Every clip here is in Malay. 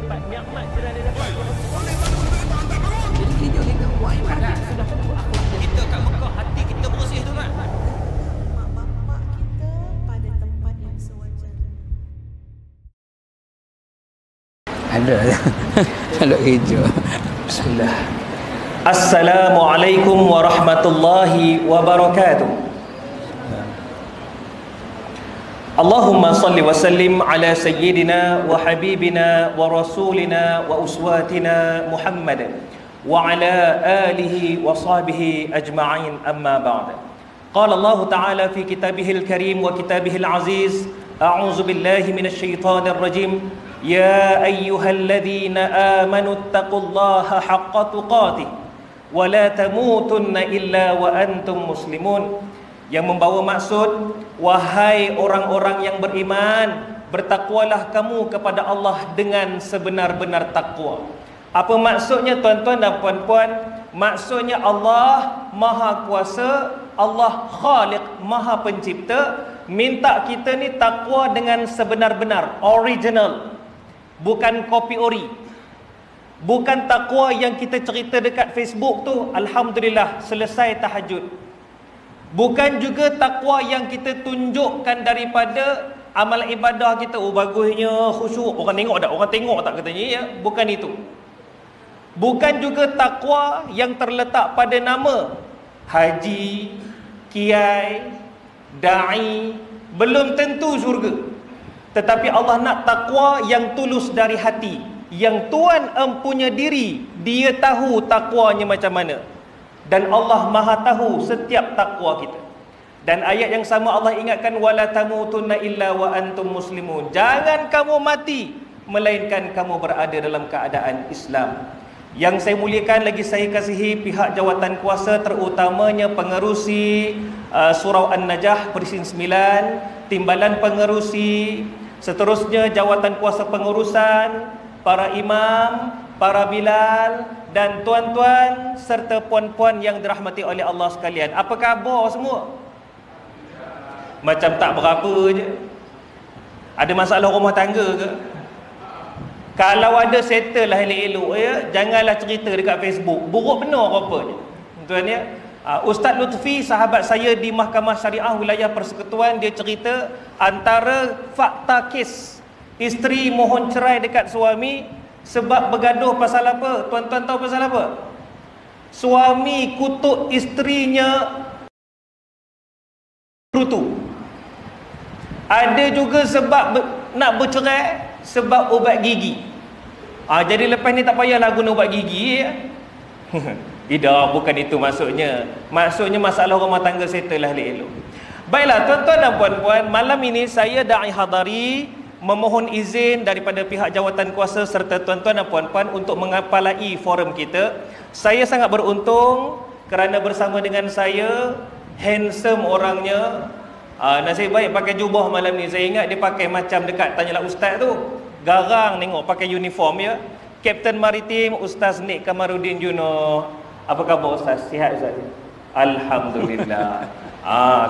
dapat nikmat sudah dia dapat. Jadi kita buat ibadat. Sudah tentu akhlak kita kat Mekah, hati kita bersih tu kan. Mak bapak kita pada tempat yang sewajarnya. Ada. Kalau hijau. Bismillah. Assalamualaikum warahmatullahi wabarakatuh. Allahumma salli wa sallim ala sayyidina wa habibina wa rasulina wa uswatina Muhammad wa ala alihi wa sahbihi ajma'in, amma ba'd. Qala Allah Ta'ala fi kitabihil karim wa kitabihil aziz, a'udzu billahi minasy syaithanir rajim, ya ayyuhalladzina amanu taqullaha haqqa tuqatih wa la tamutunna illa wa antum muslimun. Yang membawa maksud, wahai orang-orang yang beriman, bertakwalah kamu kepada Allah dengan sebenar-benar takwa. Apa maksudnya tuan-tuan dan puan-puan? Maksudnya Allah Maha Kuasa, Allah Khaliq, Maha Pencipta, minta kita ni takwa dengan sebenar-benar, original, bukan copy ori. Bukan takwa yang kita cerita dekat Facebook tu, alhamdulillah selesai tahajud. Bukan juga takwa yang kita tunjukkan daripada amal ibadah kita. Oh bagusnya, khusyuk. Orang tengok tak? Orang tengok tak katanya? Ya, bukan itu. Bukan juga takwa yang terletak pada nama haji, kiai, da'i. Belum tentu syurga. Tetapi Allah nak takwa yang tulus dari hati. Yang Tuhan empunya diri, Dia tahu takwanya macam mana. Dan Allah Maha tahu setiap takwa kita. Dan ayat yang sama Allah ingatkan, wala tamutunna illa wa antum muslimun. Jangan kamu mati melainkan kamu berada dalam keadaan Islam. Yang saya muliakan lagi saya kasihi pihak jawatan kuasa, terutamanya pengerusi surau An-Najah Perisin 9, timbalan pengerusi, seterusnya jawatan kuasa pengurusan, para imam, para bilal, dan tuan-tuan serta puan-puan yang dirahmati oleh Allah sekalian. Apa khabar semua? Macam tak berapa je. Ada masalah rumah tangga ke? Kalau ada, settle lah elok-elok ya. Janganlah cerita dekat Facebook. Buruk benar apa-apa je. Tuan ya. Ustaz Lutfi, sahabat saya di Mahkamah Syariah Wilayah Persekutuan, dia cerita antara fakta kes isteri mohon cerai dekat suami sebab bergaduh pasal apa? Tuan-tuan tahu pasal apa? Suami kutuk isterinya brutu. Ada juga sebab nak bercerai sebab ubat gigi. Jadi lepas ni tak payahlah guna ubat gigi ya. Tidak, bukan itu maksudnya. Maksudnya masalah rumah tangga settle lah elok. Baiklah tuan-tuan dan puan-puan, malam ini saya Da'i Hadari memohon izin daripada pihak jawatan kuasa serta tuan-tuan dan puan-puan untuk mengapalai forum kita. Saya sangat beruntung kerana bersama dengan saya handsome orangnya. Nasib baik pakai jubah malam ni. Saya ingat dia pakai macam dekat Tanyalah Ustaz tu. Garang tengok pakai uniform ya. Kapten Maritim Ustaz Nik Kamarudin Juno. Apa khabar Ustaz? Sihat Ustaz? Alhamdulillah.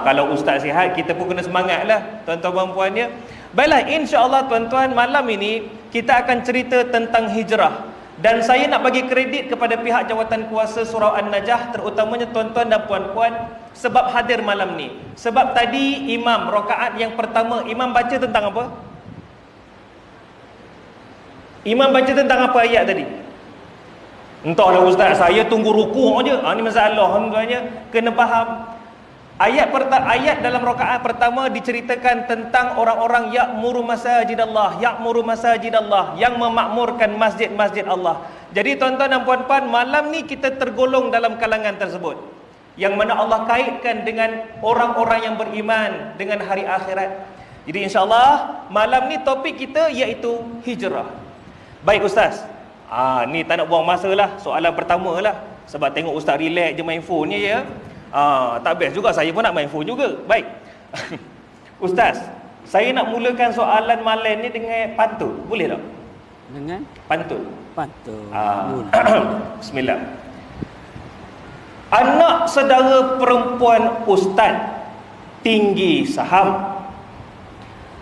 Kalau Ustaz sihat, kita pun kena semangat lah tuan-tuan puan-puan ya. Baiklah, insya-Allah tuan-tuan, malam ini kita akan cerita tentang hijrah. Dan saya nak bagi kredit kepada pihak jawatan kuasa surau An-Najah, terutamanya tuan-tuan dan puan-puan, sebab hadir malam ni. Sebab tadi imam rakaat yang pertama, imam baca tentang apa? Imam baca tentang apa ayat tadi? Entahlah Ustaz, saya tunggu rukuk je. Ni masalah tuan-tuannya, kena faham. Ayat dalam rakaat pertama diceritakan tentang orang-orang ya'muru masajidallah, yang memakmurkan masjid-masjid Allah. Jadi tuan-tuan dan puan-puan, malam ni kita tergolong dalam kalangan tersebut, yang mana Allah kaitkan dengan orang-orang yang beriman dengan hari akhirat. Jadi insya-Allah malam ni topik kita iaitu hijrah. Baik Ustaz, ni tak nak buang masa lah, soalan pertama lah. Sebab tengok Ustaz relax je main phone ni ya. Tak best juga, saya pun nak main phone juga. Baik. Ustaz, saya nak mulakan soalan malam ni dengan pantun. Boleh tak? Dengan pantun. pantun. Bismillah. Anak saudara perempuan ustaz tinggi saham,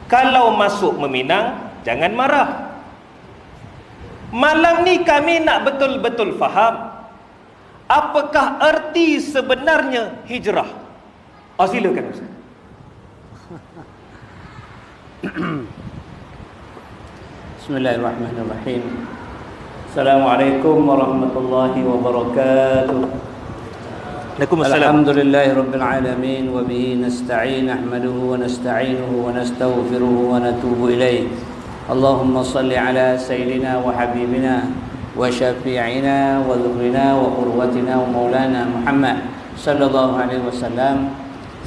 kalau masuk meminang jangan marah. Malam ni kami nak betul-betul faham apakah erti sebenarnya hijrah. Silakan Ustaz. Bismillahirrahmanirrahim. Assalamualaikum warahmatullahi wabarakatuh. Alhamdulillahirabbil alamin wa bihi nasta'in nahmaduhu wa nasta'inuhu wa nastaghfiruhu wa natubu ilaih. Allahumma salli ala sayyidina wa habibina wa syafi'ina wa dhurrina wa qurwatina wa maulana Muhammad sallallahu alaihi wasallam.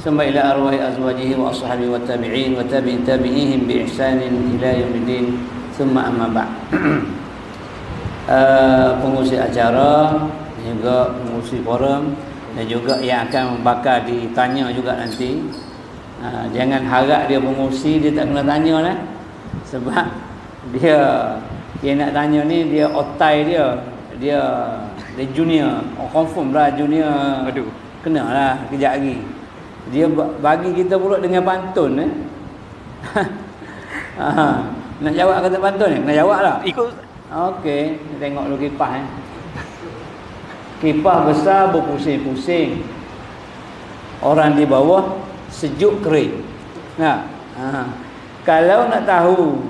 Summa ila arwahi azwajihi wa ashabihi wa tabi'in wa tabi'in tabi'ihim bi ihsanin ila yaumiddin. Summa amma ba'd. Pengurusi acara, juga pengurusi forum, dan juga yang akan bakal ditanya juga nanti. Jangan harap dia pengurusi dia tak kena tanya lah. Sebab dia nak tanya ni, dia otai dia junior. Confirm lah junior. Aduh. Kena lah kejap lagi. Dia bagi kita pula dengan pantun nak jawab kata pantun ni? Kena jawab lah. Ikut. Okey, tengok dulu kipas Kipas besar berpusing-pusing. Orang di bawah sejuk kering. Kalau nak tahu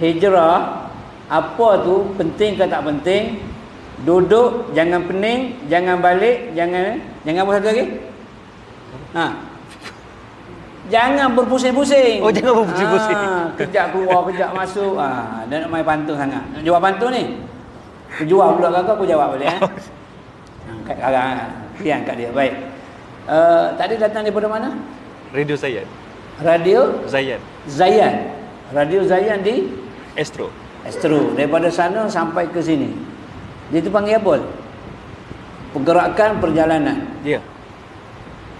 hijrah apa tu, penting ke tak penting, duduk, jangan pening, jangan balik, jangan apa satu lagi? Jangan berpusing-pusing. Jangan berpusing-pusing. Kejap keluar, kejap masuk. Dan nak main pantun sangat. Nak jawab pantun ni. Aku jual pula kakak, aku jawab boleh kat karang. Pian kat dia. Baik. Tadi datang daripada mana? Radio Zayan. Radio Zayan. Zayan. Radio Zayan di Astro. Daripada sana sampai ke sini. Dia tu panggil apa? Pergerakan perjalanan. Ya.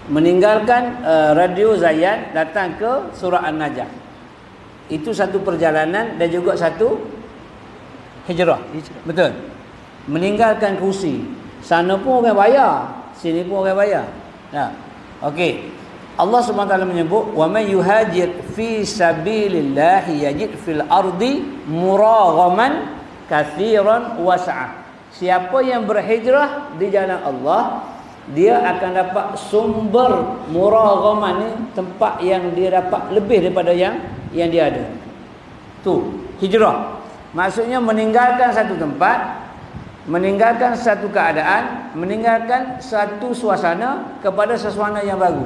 Meninggalkan Radio Zayan, datang ke Surah An-Najm. Itu satu perjalanan dan juga satu hijrah. Betul. Meninggalkan kursi. Sana pun orang bayar, sini pun orang bayar. Okey. Allah SWT menyebut, wa may yuhajir fi sabilillah yajid fil ardi muraghaman katsiran was'ah. Siapa yang berhijrah di jalan Allah, dia akan dapat sumber muraghaman ni, tempat yang dia dapat lebih daripada yang dia ada. Tu hijrah. Maksudnya meninggalkan satu tempat, meninggalkan satu keadaan, meninggalkan satu suasana kepada suasana yang baru.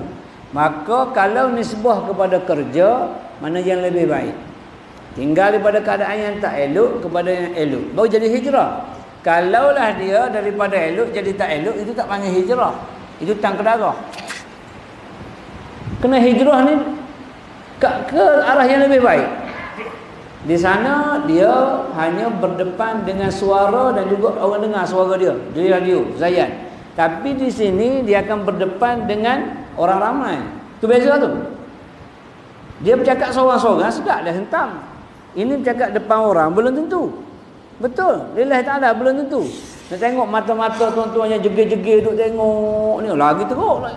Maka kalau nisbah kepada kerja, mana yang lebih baik? Tinggal daripada keadaan yang tak elok kepada yang elok, baru jadi hijrah. Kalaulah dia daripada elok jadi tak elok, itu tak panggil hijrah. Itu tang ke darah. Kena hijrah ni ke arah yang lebih baik. Di sana dia hanya berdepan dengan suara dan juga orang dengar suara dia di radio Zayan. Tapi di sini dia akan berdepan dengan orang ramai. Tu beza tu. Dia bercakap seorang-seorang sedap dia hentam. Ini bercakap depan orang belum tentu. Betul. Lillahi ta'ala belum tentu. Nak tengok mata-mata tuan-tuan yang jegir-jegir duk tengok ni lagi teruk lah.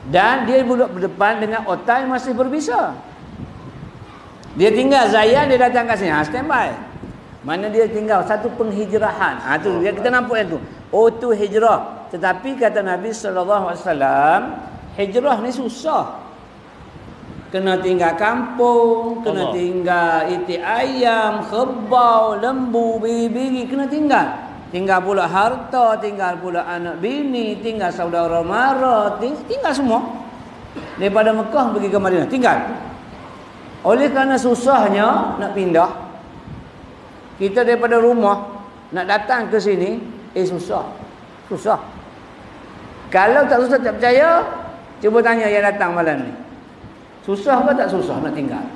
Dan dia duduk berdepan dengan otak masih berbisa. Dia tinggal Zayan, dia datang kat sini. Standby. Mana dia tinggal satu penghijrahan. Tu kita nampak yang tu. Tu hijrah. Tetapi kata Nabi SAW, hijrah ni susah. Kena tinggal kampung, kena tinggal itik ayam, kebau, lembu, biri-biri, kena tinggal. Tinggal pula harta, tinggal pula anak bini, tinggal saudara mara, tinggal semua. Daripada Mekah pergi ke Madinah, tinggal. Oleh kerana susahnya nak pindah, kita daripada rumah nak datang ke sini, susah. Kalau tak susah, tak percaya, cuba tanya yang datang malam ni. Susah ke tak susah nak tinggal?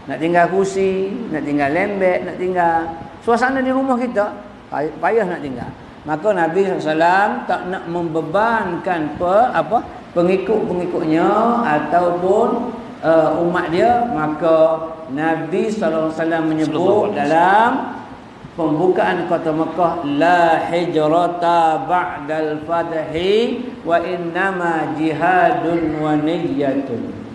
Nak tinggal kursi, nak tinggal lembek, nak tinggal suasana di rumah kita, payah nak tinggal. Maka Nabi SAW tak nak membebankan pengikut-pengikutnya ataupun umat dia. Maka Nabi SAW menyebut dalam pembukaan kota Mekah, la hijrata ba'dal fathi wa innama jihadun wa niyyatun.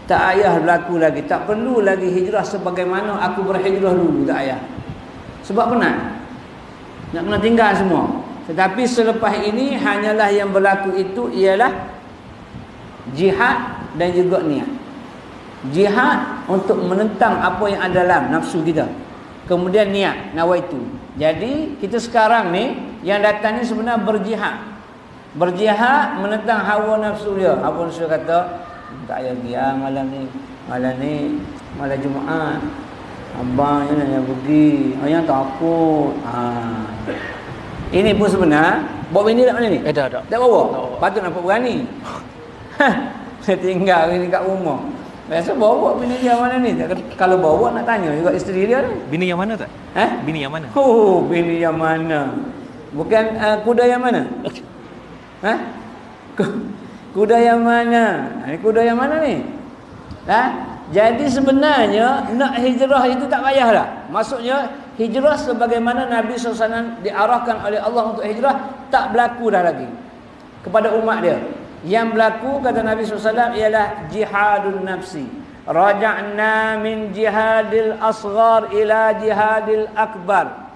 Tak payah berlaku lagi, tak perlu lagi hijrah sebagaimana aku berhijrah dulu, tak payah. Sebab penat. Nak kena tinggal semua. Tetapi selepas ini hanyalah yang berlaku itu ialah jihad dan juga niat. Jihad untuk menentang apa yang ada dalam nafsu kita. Kemudian niat, nawaitu. Jadi kita sekarang ni yang datang ni sebenarnya berjihad. Berjihad menentang hawa nafsu dia. Hawa nafsu kata, tak payah pergi malam ni. Malam Jumaat. Abang yang pergi. Ayah takut. Ini pun sebenarnya bawa bini tak mana ni? Dah. Tak bawa? Patut nampak berani. Saya tinggal ni kat rumah. Biasa bawa bini dia mana ni? Kalau bawa nak tanya juga isteri dia ni. Bini yang mana tak? Bini yang mana? Oh, bini yang mana? Bukan kuda yang mana? Kuda yang mana? Ini kuda yang mana ni? Jadi sebenarnya nak hijrah itu tak payahlah. Maksudnya hijrah sebagaimana Nabi SAW diarahkan oleh Allah untuk hijrah tak berlaku dah lagi kepada umat dia. Yang berlaku kata Nabi SAW ialah jihadun nafsi. Raja'na min jihadil asghar ila jihadil akbar.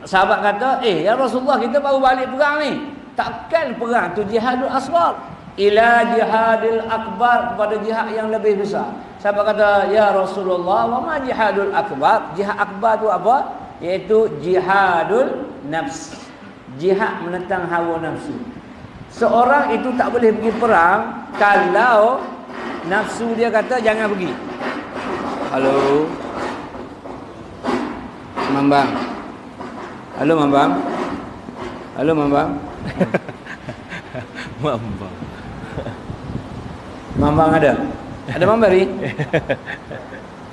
Sahabat kata, ya Rasulullah, kita baru balik perang ni. Takkan perang tu jihadul asghar ila jihadil akbar, kepada jihad yang lebih besar. Sahabat kata, ya Rasulullah, wa ma jihadul akbar? Jihad akbar tu apa? Iaitu jihadul nafs. Jihad menentang hawa nafsu. Seorang itu tak boleh pergi perang kalau nafsu dia kata jangan pergi. Halo Mambang. Halo Mambang. Halo Mambang. Mambang. Mambang ada? Ada Mambang ni?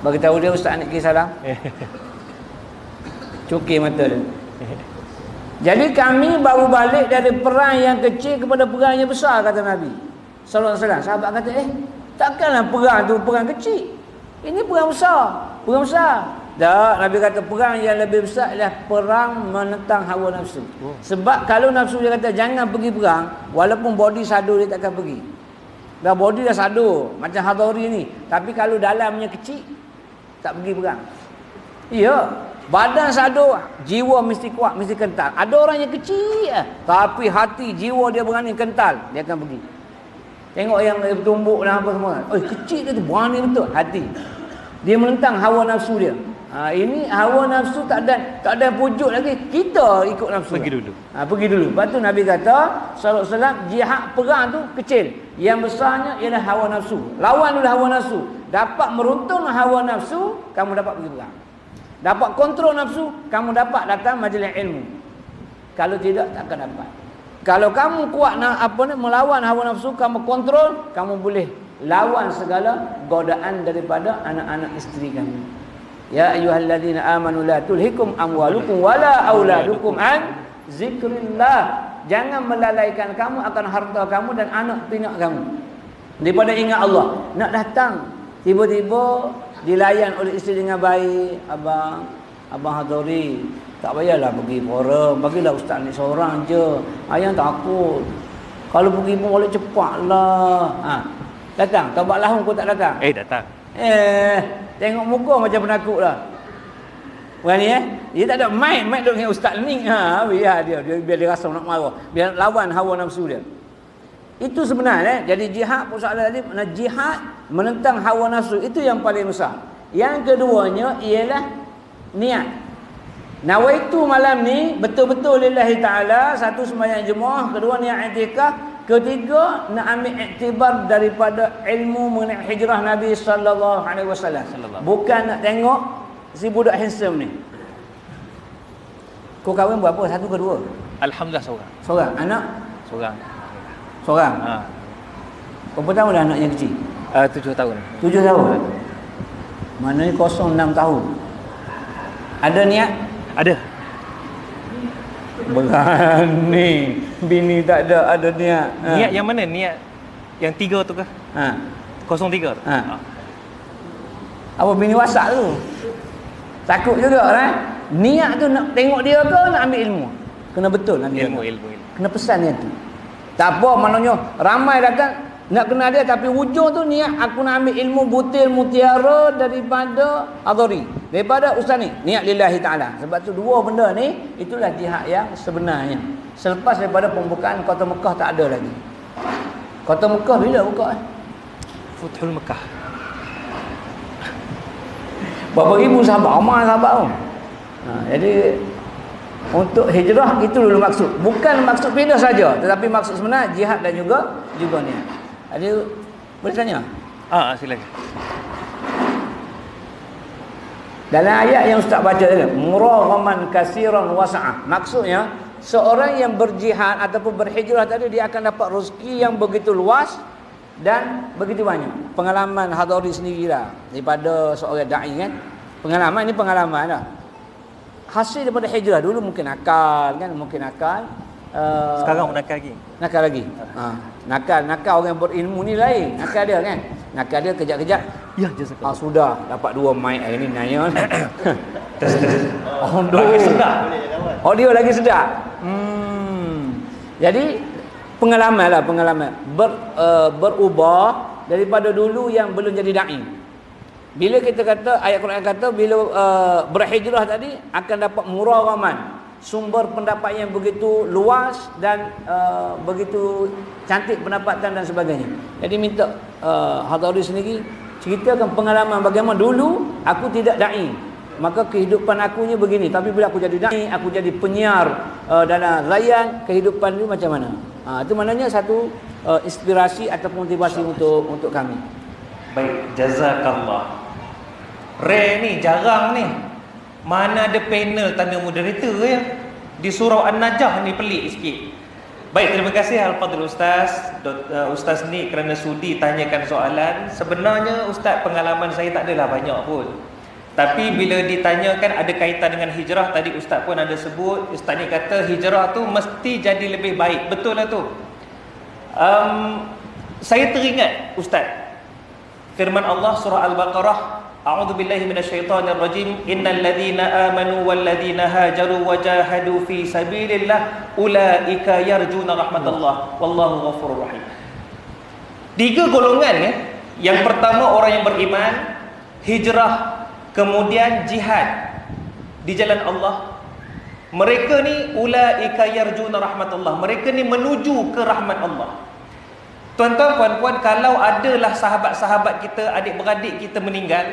Bagi tahu dia Ustaz nak kisah salam. Cukir mata dia. Jadi kami baru balik dari perang yang kecil kepada perang yang besar, kata Nabi sallallahu alaihi wasallam. Sahabat kata, takkanlah perang tu perang kecil. Ini perang besar. Perang besar. Tak, Nabi kata perang yang lebih besar adalah perang menentang hawa nafsu. Sebab kalau nafsu dia kata jangan pergi perang, walaupun body sadu dia takkan pergi. Dah body dah sadu macam Hadari ni, tapi kalau dalamnya kecil tak pergi perang. Ya, badan sadu, jiwa mesti kuat, mesti kental. Ada orang yang kecil tapi hati, jiwa dia berani kental, dia akan pergi. Tengok yang bertumbuk dan apa semua. Kecil dia tu berani betul hati. Dia menentang hawa nafsu dia. Ini hawa nafsu tak ada pujuk lagi. Kita ikut nafsu. Pergi dulu. Pergi dulu. Lepas tu Nabi kata sallallahu alaihi wasallam, jihad perang tu kecil. Yang besarnya ialah hawa nafsu. Lawan dulu hawa nafsu. Dapat meruntun hawa nafsu, kamu dapat pergi perang. Dapat kontrol nafsu, kamu dapat datang majlis ilmu. Kalau tidak, takkan dapat. Kalau kamu kuat melawan hawa nafsu, kamu kontrol, kamu boleh lawan segala godaan daripada anak-anak isteri kamu. Ya ayyuhalladzina amanu la tulhikum amwalukum wala auladukum an zikrillah. Jangan melalaikan kamu akan harta kamu dan anak pinak kamu daripada ingat Allah. Nak datang tiba-tiba dilayan oleh isteri dengan baik. Abang Hadari, tak payahlah pergi forum, bagilah ustaz ni seorang je. Ayang takut. Kalau pergi pun boleh cepatlah. Datang, taubat lahum kau tak datang? Datang. Tengok muka macam penakut lah. Berani dia tak ada mic duduk dengan ustaz ni. Biar dia rasa nak marah. Biar lawan hawa nafsu dia. Itu sebenarnya. Jadi jihad soalan tadi, jihad menentang hawa nafsu itu yang paling besar. Yang keduanya ialah niat. Nawaitu malam ni betul-betul lillahi ta'ala. Satu sembahyang jemaah, kedua niat i'tikaf, ketiga nak ambil iktibar daripada ilmu mengenai hijrah Nabi sallallahu alaihi wasallam. Bukan nak tengok si budak handsome ni. Kau kahwin berapa? Satu ke dua? Alhamdulillah seorang. Seorang. Anak? Seorang. Berapa tahun dah anak yang kecil? 7 tahun. 7 tahun. Maknanya kosong 6 tahun. Ada niat? Ada. Berani. Bini tak ada niat. Niat yang mana? Niat yang 3 tu kah? 03 tu. Apa bini wasak tu? Takut juga kan? Niat tu nak tengok dia ke nak ambil ilmu? Kena betul ambil ilmu. Kena pesan dia tu. Tak apa maknanya ramai datang nak kenal dia, tapi hujung tu niat aku nak ambil ilmu butil mutiara daripada Hadari. Daripada ustaz ni, niat lillahi ta'ala. Sebab tu dua benda ni, itulah jihad yang sebenarnya. Selepas daripada pembukaan kota Mekah tak ada lagi. Kota Mekah bila buka? Futhul Mekah. Berapa ribu sahabat, ramai sahabat tu. Jadi untuk hijrah itu dulu maksud. Bukan maksud pindah saja, tetapi maksud sebenar jihad dan juga niat. Jadi boleh tanya? Silakan. Dalam ayat yang ustaz baca tadi, muraghaman katsiran wasa'ah. Maksudnya seorang yang berjihad ataupun berhijrah tadi dia akan dapat rezeki yang begitu luas dan begitu banyak. Pengalaman Hadari sendirilah daripada seorang dai kan. Pengalaman ni pengalaman dah. Hasil daripada hijrah dulu mungkin nakal kan, Sekarang nakal lagi. Nakal lagi. Nakal orang yang berilmu ni lain. Nakal dia kan. Nakal dia kejap-kejap. Ya, jazakallah. Sudah dapat 2 mic hari ni nanya. Oh dia lagi sedap. Jadi pengalaman berubah daripada dulu yang belum jadi dai. Bila kita kata ayat Quran kata bila berhijrah tadi akan dapat muraghaman, sumber pendapat yang begitu luas dan begitu cantik pendapatan dan sebagainya. Jadi minta Hadari sendiri ceritakan pengalaman bagaimana dulu aku tidak dai, maka kehidupan akunya begini, tapi bila aku jadi dai, aku jadi penyiar dalam layan, kehidupan itu macam mana. Itu maknanya satu inspirasi ataupun motivasi untuk kami. Baik, jazakallah. Rare ni, jarang ni. Mana ada panel tanda moderator ya. Di surau An-Najah ni pelik sikit. Baik, terima kasih Al-Fadhil Ustaz Ustaz ni kerana sudi tanyakan soalan. Sebenarnya Ustaz, pengalaman saya tak adalah banyak pun. Tapi bila ditanyakan ada kaitan dengan hijrah, tadi Ustaz pun ada sebut, Ustaz ni kata hijrah tu mesti jadi lebih baik. Betul lah tu. Saya teringat Ustaz firman Allah surah Al-Baqarah, a'udzubillahi minasyaitonirrajim, innal ladzina amanu wal ladzina hajaru wajahadu fi sabilillah ulaika yarjuna rahmatallah wallahu ghafurur rahim. 3 golongan ya. Yang pertama orang yang beriman, hijrah, kemudian jihad di jalan Allah. Mereka ni ulaika yarjuna rahmatullah. Mereka ni menuju ke rahmat Allah. Tuan-tuan, puan-puan, kalau adalah sahabat-sahabat kita, adik-beradik kita meninggal,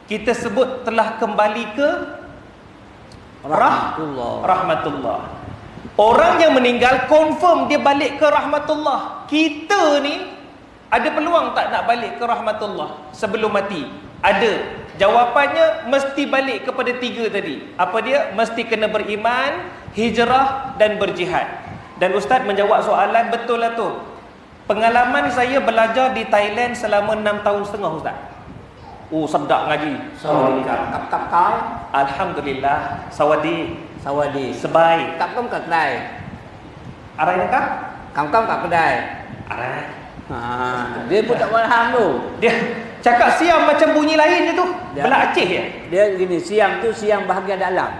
kita sebut telah kembali ke rahmatullah. Orang yang meninggal confirm dia balik ke rahmatullah. Kita ni ada peluang tak nak balik ke rahmatullah sebelum mati? Ada. Jawapannya mesti balik kepada 3 tadi. Apa dia? Mesti kena beriman, hijrah dan berjihad. Dan Ustaz menjawab soalan, betul lah tu. Pengalaman saya belajar di Thailand selama 6 tahun setengah Ustaz. Sedap ngaji. Sawadee. Kap. Alhamdulillah. Sawadee. Sebaik. Kap kat kedai. Arai kah? Kam kat kedai. Arai. Dia pun tak faham tu. Dia cakap siam macam bunyi lain je tu. Belah Aceh ya? Dia gini, siam tu siam bahagian dalam.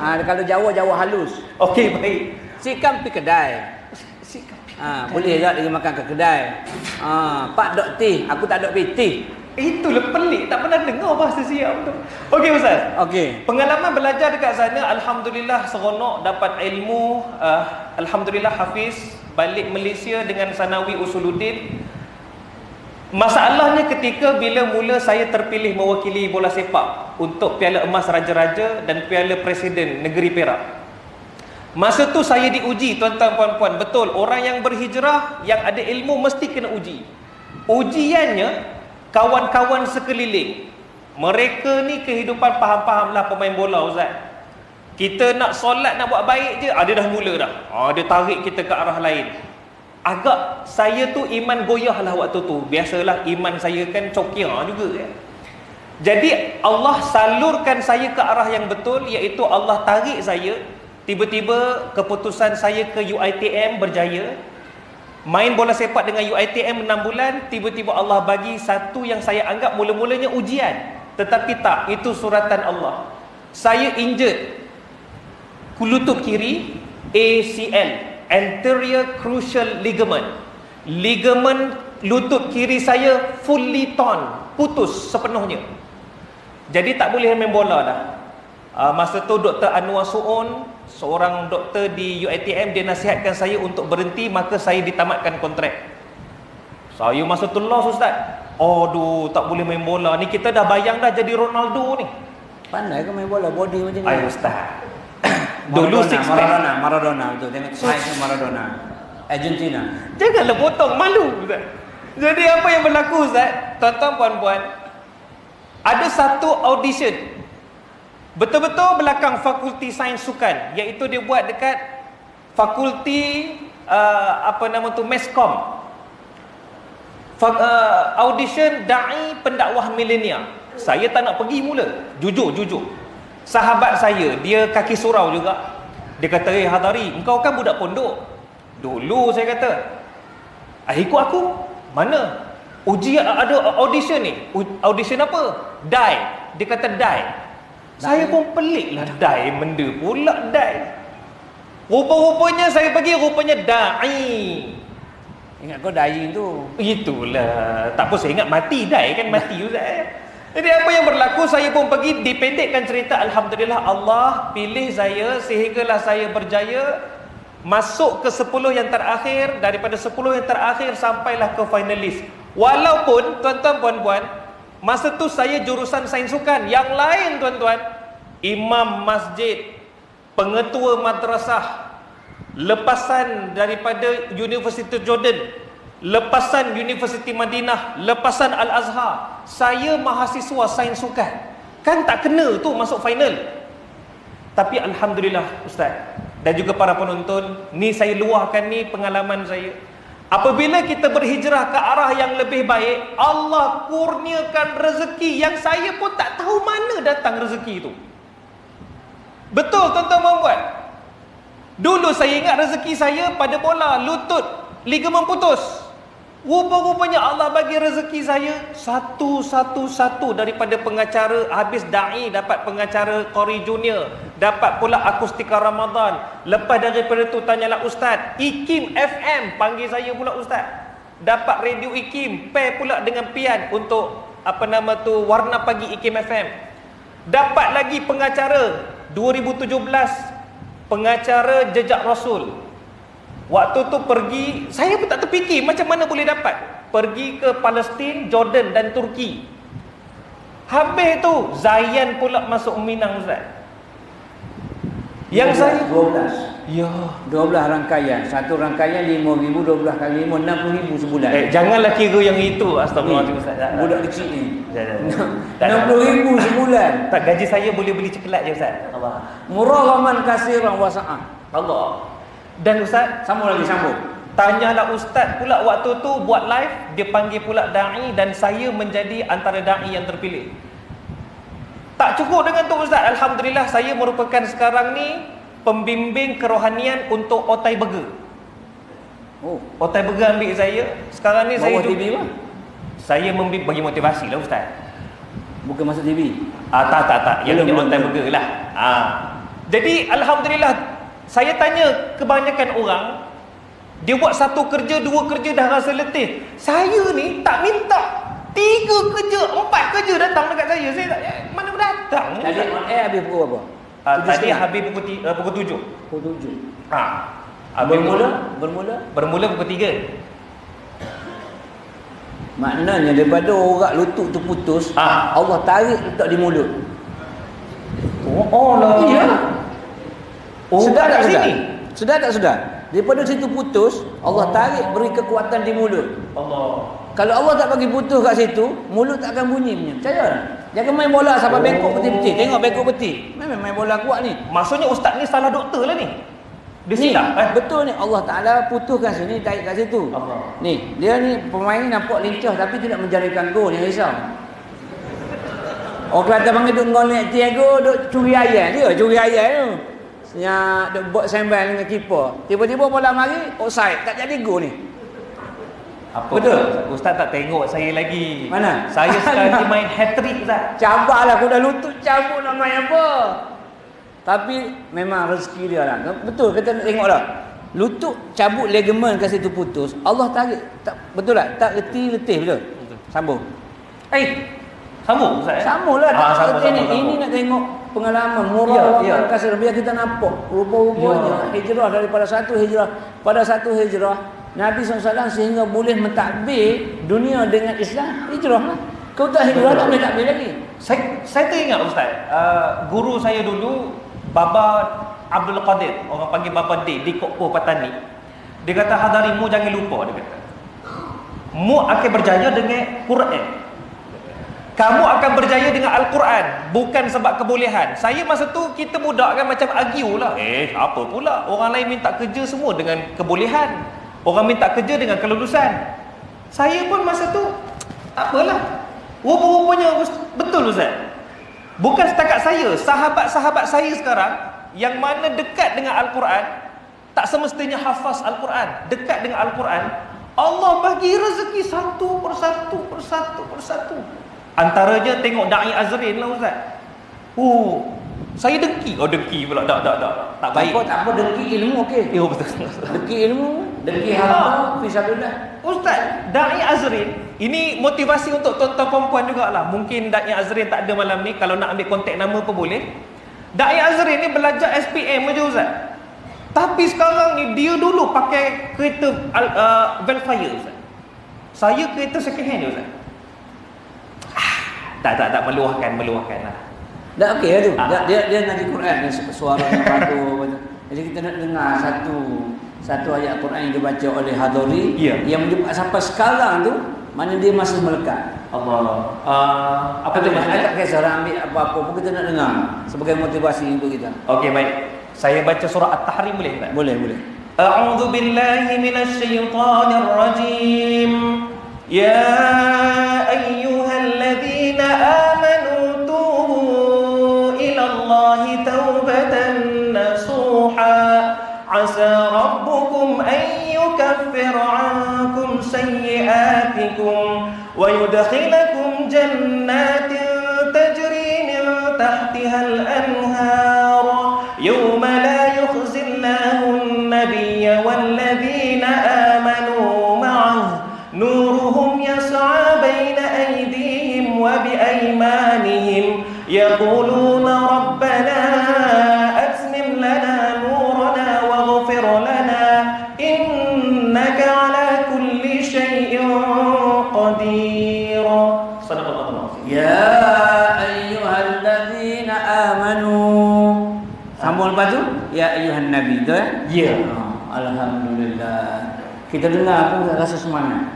Kalau Jawa halus. Okey, baik. Sikam pi kedai. Boleh tak dia makan kat kedai. Pak dok teh, aku tak dok pi teh. Itulah pelik, tak pernah dengar bahasa siam tu. Okey Ustaz. Okey. Pengalaman belajar dekat sana, alhamdulillah seronok, dapat ilmu, alhamdulillah hafiz, balik Malaysia dengan sanawi usuluddin. Masalahnya ketika bila mula saya terpilih mewakili bola sepak untuk Piala Emas Raja-Raja dan Piala Presiden Negeri Perak. Masa tu saya diuji, tuan-tuan puan-puan. Betul, orang yang berhijrah, yang ada ilmu mesti kena uji. Ujiannya kawan-kawan sekeliling. Mereka ni kehidupan faham-faham lah pemain bola Ustaz. Kita nak solat, nak buat baik je, dia dah mula dah. Dia tarik kita ke arah lain. Agak saya tu iman goyah lah waktu tu. Biasalah iman saya kan cokir juga kan. Jadi Allah salurkan saya ke arah yang betul, iaitu Allah tarik saya. Tiba-tiba keputusan saya ke UiTM berjaya. Main bola sepak dengan UiTM 6 bulan. Tiba-tiba Allah bagi satu yang saya anggap mula-mulanya ujian. Tetapi tak, itu suratan Allah. Saya injured lutut kiri, ACL, anterior crucial ligament. Ligament lutut kiri saya fully torn, putus sepenuhnya. Jadi tak boleh main bola dah. Masa tu Dr. Anwar Suun, seorang doktor di UiTM, dia nasihatkan saya untuk berhenti, maka saya ditamatkan kontrak. Saya masa tu lost ustaz. Aduh, tak boleh main bola. Ni kita dah bayang dah jadi Ronaldo ni. Pandai ke main bola, body macam ni? Ay ustaz. Dulu six pack. Maradona betul. Tengok size Maradona. Argentina. Janganlah potong, malu ustaz. Jadi apa yang berlaku ustaz? Tuan-tuan puan-puan, ada satu audition betul-betul belakang Fakulti Sains Sukan, iaitu dia buat dekat Fakulti Meskom. Audition Da'i Pendakwah Milenial. Saya tak nak pergi mula, jujur. Sahabat saya, dia kaki surau juga. Dia kata, Hadari, engkau kan budak pondok. Dulu saya kata, ikut aku. Mana? Ujian ada audition ni. Audition apa? DAI. Dia kata DAI. Saya pun pelik lah, DAI benda pula DAI. Rupa-rupanya saya pergi, rupanya DAI. Ingat kau dying tu. Itulah. Tak apa, saya ingat mati DAI kan, mati ustaz. Jadi apa yang berlaku, saya pun pergi. Dipendekkan cerita, alhamdulillah Allah pilih saya sehinggalah saya berjaya masuk ke 10 yang terakhir. Daripada 10 yang terakhir sampailah ke finalis. Walaupun tuan-tuan puan-puan, masa tu saya jurusan sains sukan. Yang lain tuan-tuan, imam masjid, pengetua madrasah, lepasan daripada Universiti Jordan, lepasan Universiti Madinah, lepasan Al-Azhar. Saya mahasiswa sains sukan. Kan tak kena tu masuk final. Tapi alhamdulillah ustaz dan juga para penonton, ni saya luahkan ni pengalaman saya. Apabila kita berhijrah ke arah yang lebih baik, Allah kurniakan rezeki yang saya pun tak tahu mana datang rezeki itu. Betul tuan-tuan puan-puan. Dulu saya ingat rezeki saya pada bola, lutut, ligamen putus. Rupa-rupanya Allah bagi rezeki saya satu daripada pengacara, habis da'i dapat pengacara Qori Junior, dapat pula akustika Ramadan. Lepas daripada tu tanyalah ustaz, IKIM FM panggil saya pula ustaz. Dapat radio IKIM, pair pula dengan pian untuk warna pagi IKIM FM. Dapat lagi pengacara 2017, pengacara Jejak Rasul. Waktu tu pergi, saya pun tak terfikir macam mana boleh dapat. Pergi ke Palestin, Jordan dan Turki. Habis tu Zayan pula masuk Minang ustaz. Yang 12, saya 12. Ya, 12 rangkaian. Satu rangkaian 5,000, 12 kali 5, 60,000 sebulan. Janganlah kira yang itu. Astagfirullahaladzim ustaz. Budak kecil ni. 60,000 sebulan. Tak, gaji saya boleh beli coklat je ustaz. Allah. Muraghaman kasiran wasa'ah. Allah. Dan ustaz, sambung. Tanyalah ustaz pula waktu tu buat live, dia panggil pula da'i dan saya menjadi antara da'i yang terpilih. Tak cukup dengan tu ustaz, alhamdulillah saya merupakan sekarang ni pembimbing kerohanian untuk Otai Burger. Otai Burger ambil saya. Sekarang ni saya TV lah. Saya bagi motivasi lah ustaz. Bukan masuk TV. Tak. Yang ni Otai Burger lah. Jadi alhamdulillah, saya tanya kebanyakan orang, dia buat satu kerja, 2 kerja dah rasa letih. Saya ni tak minta 3 kerja, 4 kerja datang dekat saya. Saya tak, mana datang? Tadi on air habis pukul apa? Tadi habis pukul 7. Pukul 7. Bermula pukul 3. Maknanya daripada orang lutut tu putus, Allah tarik letak di mulut. Oh lah. Iya. Sedar tak sini? Sedar tak sedar? Daripada situ putus, Allah tarik beri kekuatan di mulut. Allah. Kalau Allah tak bagi putus kat situ, mulut tak akan bunyi punya. Percaya tak? Jangan main bola sampai bengkok peti-peti. Tengok bengkok peti. Memang main bola kuat ni. Maksudnya ustaz ni salah doktor lah ni. Dia silap kan? Betul ni, Allah Ta'ala putuskan sini, tarik kat situ. Allah. Ni, dia ni pemain nampak lincah tapi tidak menjadikan gol, yang risau. Orang Kelantan panggil duk ngolek Tiago, duk curi ayam dia, curi ayam tu. Yang duk buat sembang dengan keeper. Tiba-tiba bola mari, offside, tak jadi gol ni. Apa? Betul? Ustaz tak tengok saya lagi. Mana? Saya sekarang ni main hat-trick ustaz. Cabaklah, aku dah lutut cabut nak main apa. Tapi memang rezeki dia lah. Betul, kita tengok lah. Lutut cabut ligamen kat situ putus, Allah tarik. Tak, betul tak? Tak letih, betul? Sambung. Sambung Ustaz. Samalah Sambung, ini. sambung. Ini nak tengok pengalaman Ya, murah ya. kasih biar kita nampak rupa-rupanya hijrah daripada satu hijrah pada satu hijrah Nabi SAW sehingga boleh mentadbir dunia dengan Islam. Hijrah lah. Kau tak hijrah tak boleh takbir lagi. Saya teringat Ustaz, guru saya dulu Baba Abdul Qadir, orang panggil Baba D di Kokpo Patani. Dia kata hadari mu jangan lupa, dia kata. Mu akan berjaya dengan Quran. Kamu akan berjaya dengan Al-Quran, bukan sebab kebolehan. Saya masa tu kita budak kan macam argue lah. Apa pula orang lain minta kerja semua dengan kebolehan. Orang minta kerja dengan kelulusan. Saya pun masa tu tak apalah. Rupa-rupanya betul Ustaz. Bukan setakat saya, sahabat-sahabat saya sekarang yang mana dekat dengan Al-Quran, tak semestinya hafaz Al-Quran, dekat dengan Al-Quran, Allah bagi rezeki satu persatu. Antaranya tengok Da'i Azrin lah Ustaz. Saya dengki. Dengki pula. Tak baik. Tak apa dengki ilmu okey. Ya betul. Dengki ilmu, dengki harta, fisabilillah. Ustaz, Da'i Azrin, ini motivasi untuk tuan-tuan perempuan jugalah. Mungkin Da'i Azrin tak ada malam ni, kalau nak ambil kontak nama pun boleh. Da'i Azrin ni belajar SPM aja Ustaz. Tapi sekarang ni dia dulu pakai kereta Velfire Ustaz. Saya kereta second hand je Ustaz. Tak meluahkan lah. Dah okey lah tu. Dia ngaji Quran dan suara yang bagus. Jadi kita nak dengar satu ayat Quran yang dibaca oleh Hadori yang menyebut sampai sekarang tu mana dia masih melekat. Allah. Apa tu maksudnya? Tak kisah orang ambil apa-apa pun kita nak dengar sebagai motivasi untuk kita. Okey baik. Saya baca surah At-Tahrim boleh tak? Boleh. A'udzu billahi minasyaitonir rajim. Ya ayyuhalladzina amanu tubu ila Allahi taubatan nasuha. Asa rabbukum an yukaffira 'ankum sayyi'atikum wa yudkhilakum jannatin tajri min tahtiha al-anhar yawma la yukhzi Allahu an-nabiyya wal-ladhina amanu ma'ahu nuruhum yas'a bayna aydihim wa bi aymanihim yaquluna rabbana atmim lana nurana waghfir lana innaka ala kulli syai'in qadir. Sadaqallahu alazim. Ya ayyuhalladzina amanu. Sambung lepas tu ya ayyuhan nabi tu Ya. Alhamdulillah. Kita dengar pun rasa semangat.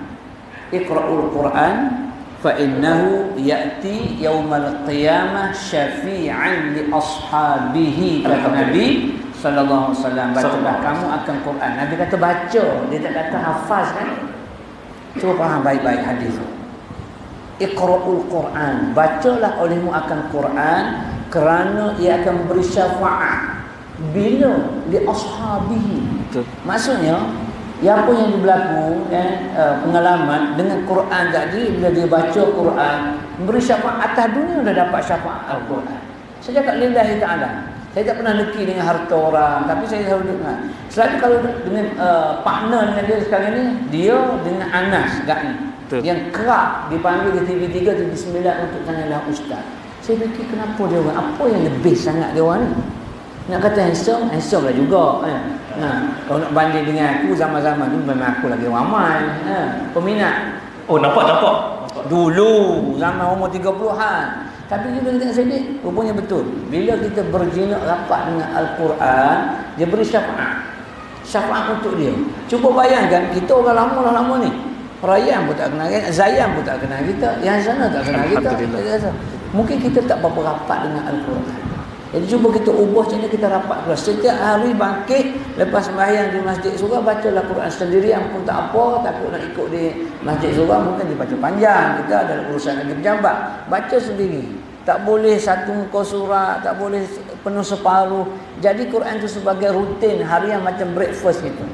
Iqra'ul Quran fa innahu ya'ti yaumal qiyamah syafi'an li ashabihi kata Nabi sallallahu alaihi wasallam. Bacalah kamu akan Quran. Nabi kata baca, dia tak kata hafaz kan. Cuba faham baik-baik hadis tu. Iqra'ul Quran, bacalah olehmu akan Quran kerana ia akan beri syafaat bila li ashabihi. Betul. Maksudnya apa yang berlaku pengalaman dengan Quran tadi, bila dia baca Quran memberi syafaat atas dunia, dah dapat syafaat Al-Quran. Saya cakap lillahi ta'ala. Saya tak pernah neki dengan harta orang, tapi saya selalu dengar. Selalu kalau dengan partner dengan dia sekarang ni, dia dengan Anas Gai yang kerap dipanggil di TV3, TV9 untuk tanyalah ustaz. Saya fikir kenapa dia orang, apa yang lebih sangat dia orang ni? Nak kata handsome lah juga kan. Kalau nak banding dengan aku zaman-zaman tu memang aku lagi ramai peminat. Nampak. Dulu zaman umur 30-an. Tapi juga kita sedih, rupanya betul. Bila kita berjinak rapat dengan Al-Quran, dia beri syafaat untuk dia. Cuba bayangkan kita orang lama ni, Rayyan pun tak kenal kita, Zayan pun tak kenal kita, yang sana tak kenal kita. Mungkin kita tak berapa rapat dengan Al-Quran. Jadi cuba kita ubah macam mana kita rapat Quran. Setiap hari bangkit lepas sembahyang di masjid surah, bacalah Quran sendirian pun tak apa. Takut nak ikut di masjid surah mungkin dibaca panjang, kita ada urusan lagi berjambat. Baca sendiri. Tak boleh satu muka surat, tak boleh penuh separuh. Jadi Quran itu sebagai rutin harian macam breakfast gitu.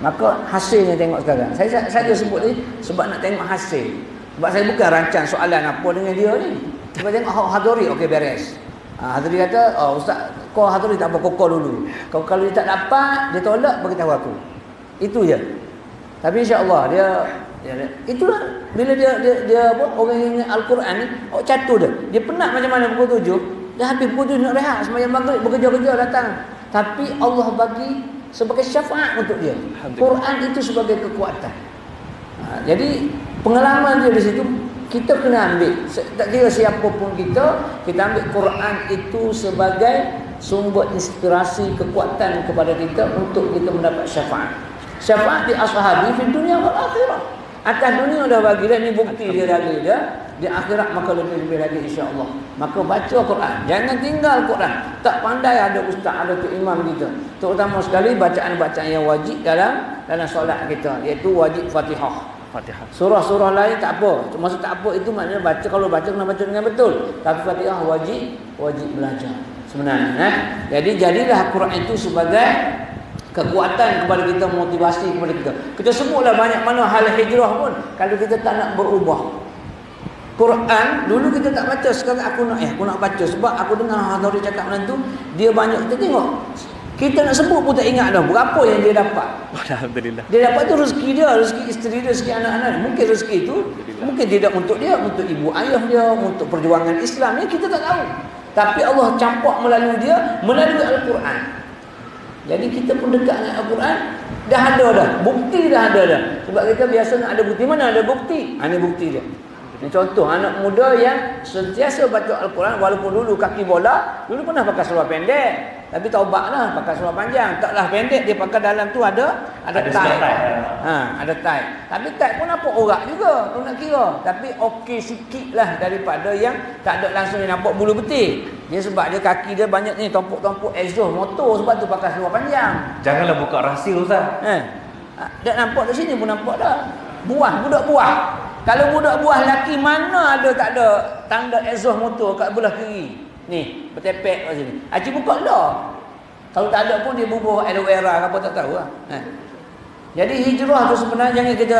Maka hasilnya tengok sekarang. Saya sebut ni sebab nak tengok hasil. Sebab saya bukan rancang soalan apa dengan dia ni. Sebab tengok Hadori okey beres. Hadri kata, ustaz, kau Hadri tak apa, kau call dulu. Kalau dia tak dapat, dia tolak, beritahu aku. Itu je. Tapi insya-Allah dia Ya, itulah bila dia apa, orang yang ingat Al-Quran ni, catur dia. Dia penat macam mana pukul 7, dah habis pukul 7 nak rehat, sembahyang maghrib, bekerja-kerja datang. Tapi Allah bagi sebagai syafaat untuk dia. Quran itu sebagai kekuatan. Jadi pengalaman dia di situ kita kena ambil. Tak kira siapa pun kita ambil Quran itu sebagai sumber inspirasi kekuatan kepada kita untuk kita mendapat syafaat. Syafaat di ashabi di dunia wal akhirah. Atas dunia dah bagi dah, ni bukti dia dah ada dah. Di akhirat maka lebih lagi insya-Allah. Maka baca Quran, jangan tinggal Quran. Tak pandai ada ustaz, ada tu imam kita. Terutama sekali bacaan-bacaan yang wajib dalam solat kita, iaitu wajib Fatihah. Surah-surah lain tak apa. Maksud tak apa itu maknanya baca, kalau baca kena baca dengan betul. Tapi Fatihah wajib belajar sebenarnya. Jadi jadilah Quran itu sebagai kekuatan kepada kita, motivasi kepada kita. Kita sebutlah banyak mana hal hijrah pun, kalau kita tak nak berubah. Quran dulu kita tak baca, sekarang aku nak baca sebab aku dengar Hadari cakap macam tu, dia banyak kita tengok. Kita nak sebut pun tak ingat dah berapa yang dia dapat. Alhamdulillah. Dia dapat tu rezeki dia, rezeki isteri dia, rezeki anak-anak. Mungkin rezeki itu mungkin tidak untuk dia, untuk ibu ayah dia, untuk perjuangan Islam ni kita tak tahu. Tapi Allah campak melalui dia, melalui Al-Quran. Jadi kita pun dekat dengan Al-Quran, dah ada dah, bukti dah ada dah. Sebab kita biasa nak ada bukti, mana ada bukti? Ini bukti dia. Ini contoh anak muda yang sentiasa baca Al-Quran, walaupun dulu kaki bola, dulu pernah pakai seluar pendek. Tapi taubatlah pakai seluar panjang, taklah pendek, dia pakai dalam tu ada tie. Ada tie. Tapi tie pun apa orang juga, tu nak kira. Tapi okey sikitlah daripada yang tak ada langsung yang nampak bulu betik. Dia sebab dia kaki dia banyak ni tompok-tompok exhaust motor, sebab tu pakai seluar panjang. Janganlah buka rahsia Ustaz. Tak nampak di sini pun nampak dah. Budak buah. Kalau budak buah lelaki mana ada tak ada tanda exhaust motor kat belah kiri. Ni, bertepek kat sini. Acik buka dah. Kalau tak ada pun dia bubuh aloe vera apa tak tahu lah. Jadi hijrah tu sebenarnya jangan kita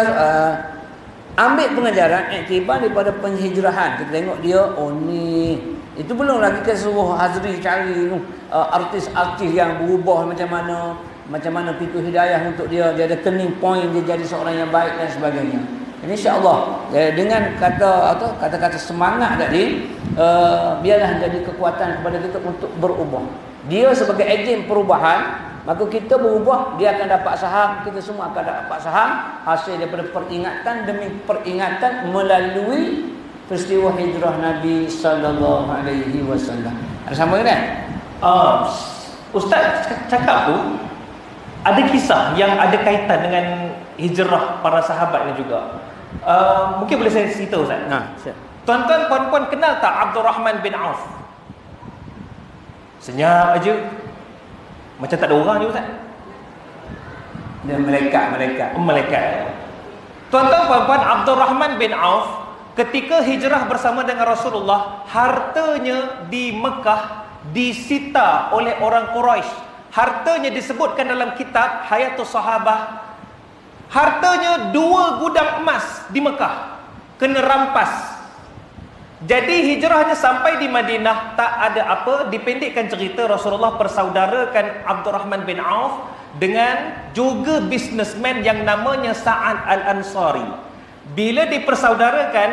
ambil pengajaran iktibar daripada penghijrahan. Kita tengok dia, oh ni. Itu belum lagi ke suruh Hazri cari artis-artis yang berubah macam mana pintu hidayah untuk dia ada turning point, dia jadi seorang yang baik dan sebagainya. InsyaAllah dengan kata-kata semangat tadi, biarlah jadi kekuatan kepada kita untuk berubah. Dia sebagai ejen perubahan, maka kita berubah, dia akan dapat saham, kita semua akan dapat saham hasil daripada peringatan demi peringatan melalui peristiwa hijrah Nabi sallallahu alaihi wasallam. Ada sama kan? Ustaz cakap tu ada kisah yang ada kaitan dengan hijrah para sahabat ni juga. Mungkin boleh saya cerita Ustaz? Tuan-tuan puan-puan kenal tak Abdul Rahman bin Auf? Senyap aja, macam tak ada orang je Ustaz. Dia malaikat. Tuan-tuan puan-puan, Abdul Rahman bin Auf ketika hijrah bersama dengan Rasulullah, hartanya di Mekah disita oleh orang Quraisy. Hartanya disebutkan dalam kitab Hayatus Sahabah, hartanya 2 gudang emas di Mekah kena rampas. Jadi hijrahnya sampai di Madinah tak ada apa. Dipendekkan cerita, Rasulullah persaudarakan Abdul Rahman bin Auf dengan juga businessman yang namanya Sa'ad Al-Ansari. Bila dipersaudarakan,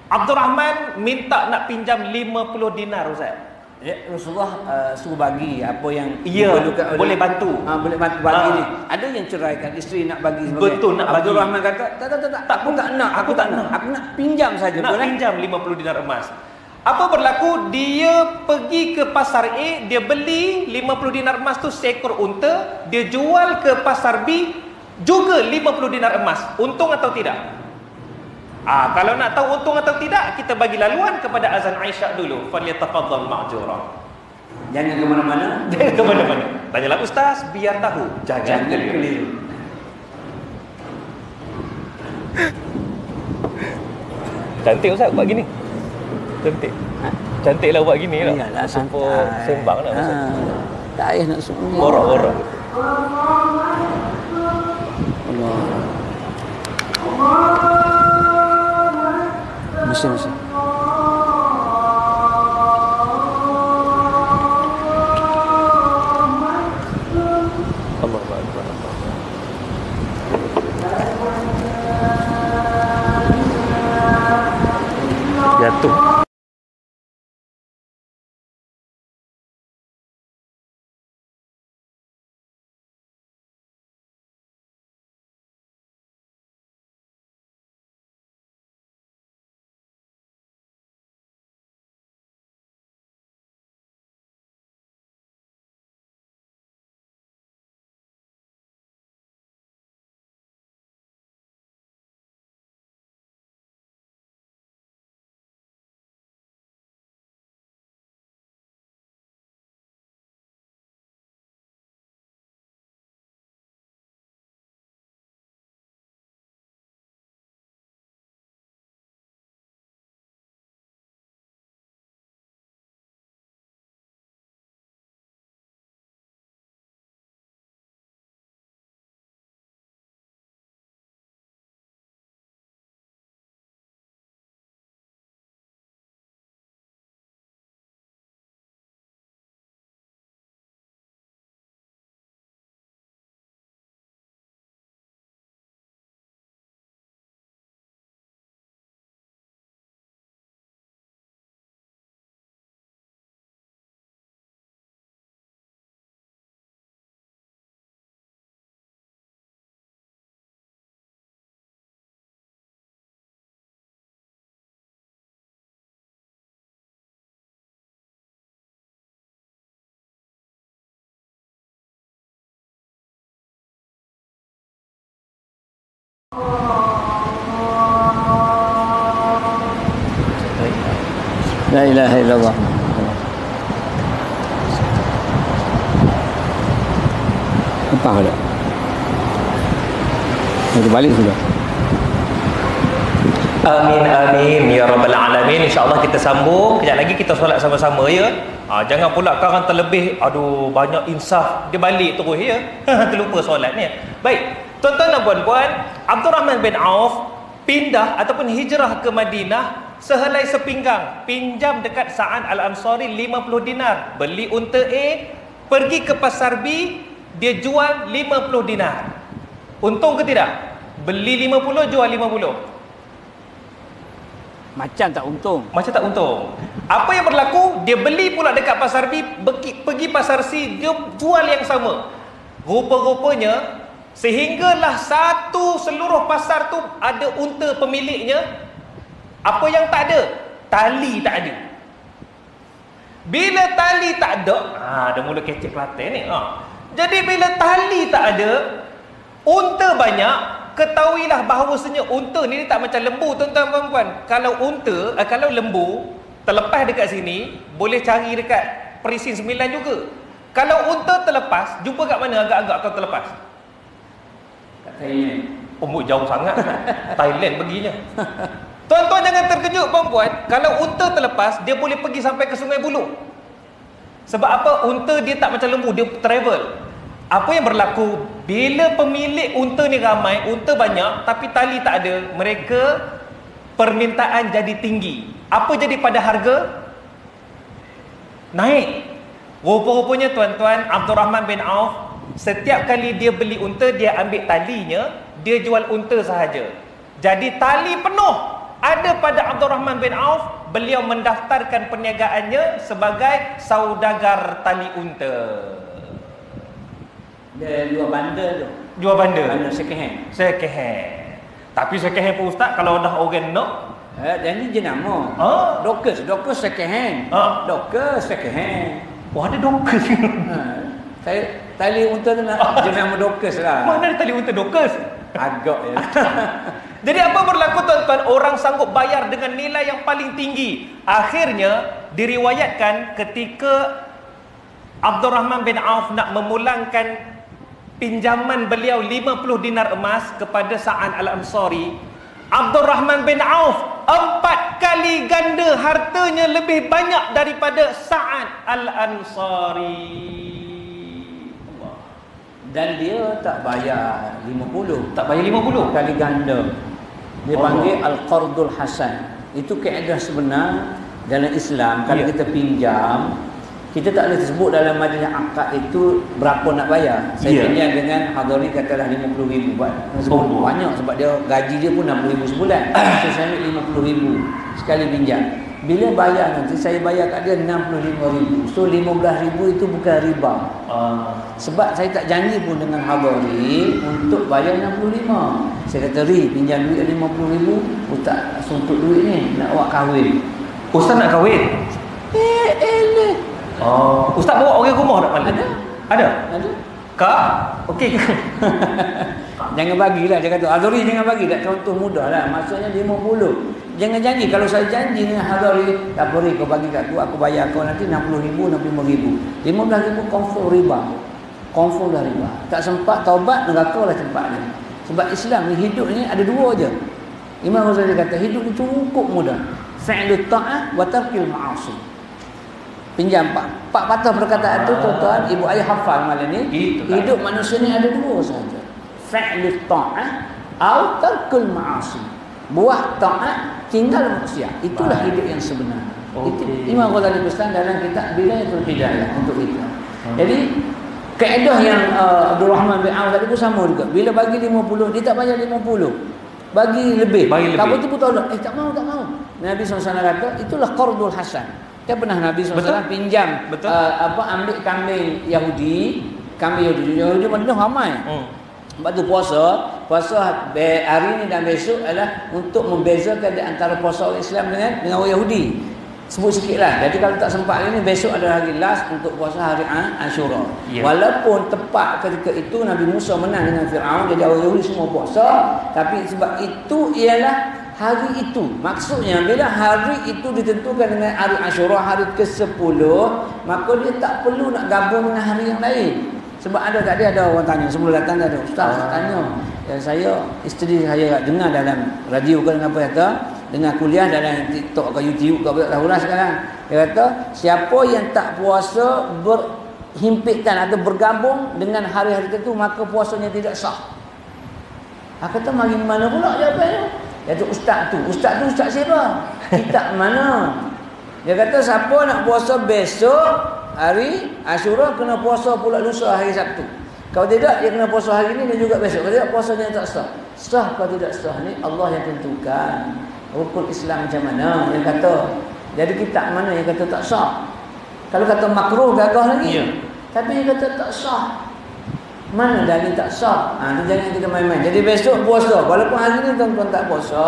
Abdul Rahman minta nak pinjam 50 dinar Ustaz. Rasulullah suruh bagi apa yang diperlukan, boleh bantu. Boleh bantu bagi ni. Ada yang ceraikan isteri nak bagi sebagainya. Betul, nak bagi. Abdul Rahman kata, tak, aku tak nak. Aku nak pinjam saja. Nak pinjam 50 dinar emas. Apa berlaku? Dia pergi ke pasar A, dia beli 50 dinar emas tu seekor unta, dia jual ke pasar B juga 50 dinar emas. Untung atau tidak? Kalau nak tahu untung atau tidak, kita bagi laluan kepada azan Aisyah dulu. Falyatafaddal ma'jura. Jangan ke mana-mana. Jangan ke mana-mana. Tanyalah ustaz biar tahu. Jangan keliru. Cantik ustaz buat gini. Cantik. Cantiklah buat gini lah. Iyalah, super sembang lah. Tak payah nak suruh. Borak-borak. Mesti. Allah Akbar. La ilaha illallah. Apa ada? Kita balik sudah. Amin amin ya rabbal alamin. InsyaAllah kita sambung. Kejap lagi kita solat sama-sama ya. Jangan pula sekarang terlebih banyak insaf dia balik terus ya. Terlupa solat ni. Baik, tuan-tuan dan puan-puan, Abdul Rahman bin Auf pindah ataupun hijrah ke Madinah sehelai sepinggang, pinjam dekat Sa'ad Al-Ansari 50 dinar, beli unta A, pergi ke pasar B, dia jual 50 dinar. Untung ke tidak? Beli 50, jual 50. Macam tak untung. Macam tak untung. Apa yang berlaku? Dia beli pula dekat pasar B, pergi pasar C, dia jual yang sama. Rupa-rupanya sehinggalah seluruh pasar tu ada unta pemiliknya. Apa yang tak ada? Tali tak ada. Bila tali tak ada, dah mula kecek Kelantan ni. Jadi bila tali tak ada, unta banyak, ketahuilah bahawasanya unta ni dia tak macam lembu, tuan-tuan dan puan. Kalau lembu terlepas dekat sini, boleh cari dekat Perisin 9 juga. Kalau unta terlepas, jumpa kat mana agak-agak kau terlepas? Kat Thailand. Jauh sangat. Thailand perginya. Tuan-tuan jangan terkejut puan-puan, kalau unta terlepas, dia boleh pergi sampai ke Sungai Buloh. Sebab apa? Unta dia tak macam lembu, dia travel. Apa yang berlaku? Bila pemilik unta ni ramai, unta banyak, tapi tali tak ada, mereka permintaan jadi tinggi. Apa jadi pada harga? Naik. Rupa-rupanya tuan-tuan, Abdul Rahman bin Auf, setiap kali dia beli unta, dia ambil talinya, dia jual unta sahaja. Jadi tali penuh ada pada Abdul Rahman bin Auf. Beliau mendaftarkan perniagaannya sebagai saudagar tali unta. Dia jual bandar tu. Jual bandar? Bandar second hand. Second hand. Tapi second hand pun ustaz, kalau dah orang nak, dan ni jenama. Dockers second hand. Dockers second hand. Ada Dockers. Tali unta tu nak jenama Dockers lah. Mana ada tali unta Dockers? Agak ya. Jadi apa berlaku tuan-tuan? Orang sanggup bayar dengan nilai yang paling tinggi. Akhirnya diriwayatkan ketika Abdul Rahman bin Auf nak memulangkan pinjaman beliau 50 dinar emas kepada Sa'ad Al-Ansari, Abdul Rahman bin Auf 4 kali ganda hartanya lebih banyak daripada Sa'ad Al-Ansari. Dan dia tak bayar 50. Tak bayar 50 kali ganda. Dia panggil Al-Qardul Hasan. Itu kaedah sebenar dalam Islam. Kalau kita pinjam, kita tak boleh sebut dalam majlis akad itu berapa nak bayar. Saya pinjam dengan hadari katalah 50,000 buat. Banyak sebab dia gaji dia pun 60,000 sebulan. So saya ambil 50,000 sekali pinjam. Bila bayar nanti saya bayar kat dia 65,000. So 15,000 itu bukan riba. Sebab saya tak janji pun dengan hadari untuk bayar 65. Saya kata, pinjam duit 50,000, ustaz suntuk duit ni nak awak kahwin. Ustaz nak kahwin? Ustaz bawa orang rumah tak malam? Ada? Kak? Okey. Jangan bagilah, dia kata hadari jangan bagi, tak contoh mudah lah. Maksudnya 50. Jangan janji. Kalau saya janji dengan hadari, tak boleh kau bagi kat aku bayar kau nanti 60,000, 65,000. 15,000 confirm riba. Confirm dah riba. Tak sempat taubat, neraka lah tempatnya. Sebab Islam ni hidup ni ada dua je. Imam Ghazali kata hidup ni cukup mudah. Fi'lut ta'ah wa tarkil ma'asi. Pinjam pak patah perkataan tu tuan-tuan, ibu ayah hafal malam ni. Hidup manusia ni ada dua saja. Fi'lut ta'ah atau tarkul ma'asi. Buah taat, tinggal maksiat. Itulah hidup yang sebenar. Itu Imam Ghazali pesan dalam kitab Bidayatul Hidayah untuk kita. Jadi kaedah yang Abdul Rahman bin Auf tadi pun sama juga. Bila bagi 50, dia tak bayar 50. Bagi lebih. Kamu tu pun tahu tak mau. Nabi SAW kata itulah qardul hasan. Kan pernah Nabi SAW pinjam ambil kambing Yahudi. Yahudi Madinah ramai. Sebab tu puasa hari ni dan besok adalah untuk membezakan di antara puasa orang Islam dengan orang Yahudi. sebut sikit lah. Jadi kalau tak sempat hari ni, besok adalah hari last untuk puasa hari Ashura. Walaupun tepat ketika itu Nabi Musa menang dengan Fir'aun, jadi orang Yahudi semua puasa, tapi sebab itu ialah hari itu. Maksudnya bila hari itu ditentukan dengan hari Ashura, hari ke-10, maka dia tak perlu nak gabung dengan hari yang lain. Sebab tadi ada orang tanya, sebelum datang ada ustaz tanya, saya, isteri saya dengar dalam radio ke apa kata, dengar kuliah dalam TikTok ke YouTube ke apa tak tahulah sekarang. Dia kata, siapa yang tak puasa berhimpitan atau bergabung dengan hari-hari itu, maka puasanya tidak sah. Aku kata, mari mana pula jawapannya? Dia kata, ustaz tu ustaz siapa? Kitab mana? Dia kata, siapa nak puasa besok hari Ashura, kena puasa pula lusa hari Sabtu. Kalau tidak, dia kena puasa hari ini dan juga besok. Kalau tidak, puasanya tak sah. Sah atau tidak sah ni Allah yang tentukan. Rukun Islam macam mana yang kata. Jadi kitab mana yang kata tak sah? Kalau kata makruh, gagah lagi. Tapi dia kata tak sah. Mana dalil tak sah? Tu jangan kita main-main. Jadi besok puasa. Walaupun hari ni tuan-tuan tak puasa,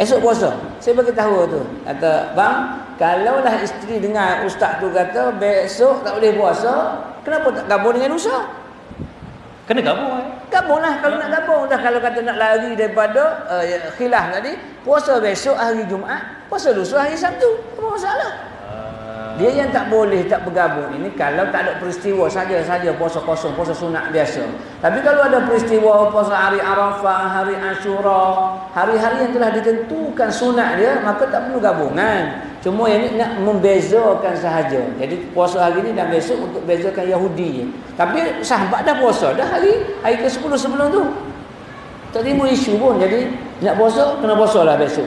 esok puasa. Saya bagi tahu tu. Kata, bang, kalaulah isteri dengar ustaz tu kata besok tak boleh puasa, kenapa tak gabung dengan lusa? Kena gabung. Gabunglah kalau nak gabung. Dah kalau kata nak lari daripada khilaf tadi, puasa besok hari Jumaat, puasa lusa hari Sabtu. Apa masalah? Dia yang tak boleh tak bergabung ini kalau tak ada peristiwa saja puasa kosong, puasa sunat biasa. Tapi kalau ada peristiwa puasa hari Arafah, hari Ashura, hari-hari yang telah ditentukan sunat dia, maka tak perlu gabungan. Cuma yang ini nak membezakan sahaja. Jadi puasa hari ini dan besok untuk bezakan Yahudi. Tapi sahabat dah puasa dah hari ke-10 sebelum tu. Tak timbul isu pun. Jadi nak puasa, kena puasa lah besok.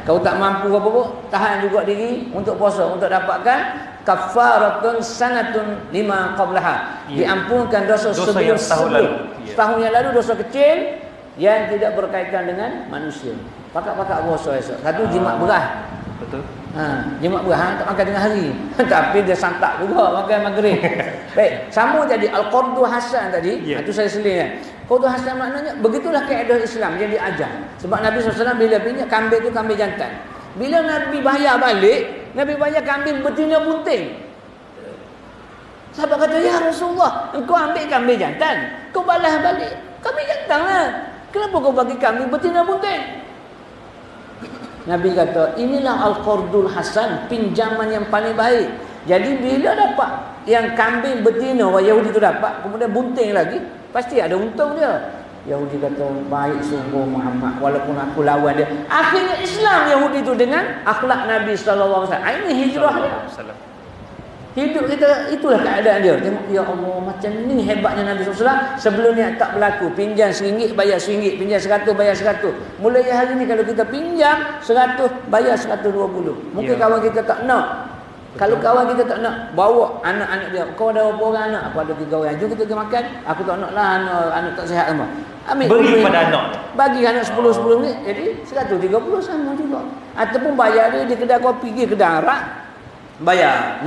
Kalau tak mampu apa-apa, tahan juga diri untuk puasa, untuk dapatkan kafaratun sanatun lima qablaha. Diampunkan dosa sebelum setahun yang lalu, dosa kecil yang tidak berkaitan dengan manusia. Pakak-pakak puasa esok. Satu jimat berah. Betul. Jimat berah tak makan tengah hari. Tapi dia santak juga makan maghrib. Baik, sama jadi al-qardu hasan tadi. Itu saya seling. Qardu hasan maknanya begitulah kaedah Islam yang diajar. Sebab Nabi SAW bila pinjam kambing tu kambing jantan. Bila Nabi bayar balik, Nabi bayar kambing betina bunting. Sahabat kata, ya Rasulullah, engkau ambil kambing jantan, kau balas balik kambing jantan lah. Kenapa kau bagi kambing betina bunting? Nabi kata, inilah al-qardul hasan, pinjaman yang paling baik. Jadi bila dapat yang kambing betina orang Yahudi tu dapat, kemudian bunting lagi, pasti ada untung dia. Yahudi kata, baik sungguh Muhammad, walaupun aku lawan dia. Akhirnya Islam Yahudi tu dengan akhlak Nabi SAW. Ini hijrah dia. Hidup kita, itulah keadaan dia. Tengok, ya Allah, macam ni hebatnya Nabi SAW. Sebelum ni tak berlaku. Pinjam RM1, bayar RM1. Pinjam RM100, bayar RM100. Mulai hari ni kalau kita pinjam RM100, bayar RM120. Mungkin kawan kita tak nak. Kalau kawan kita tak nak, bawa anak-anak dia. Kau ada berapa orang anak? Aku ada 3 orang. Jom kita pergi makan. Aku tak nak lah anak tak sihat sama. Ambil beri kepada anak. Bagi anak 10-10 minit. Jadi RM130 sama juga. Ataupun bayar dia di kedai kopi, pergi kedai arak. Bayar.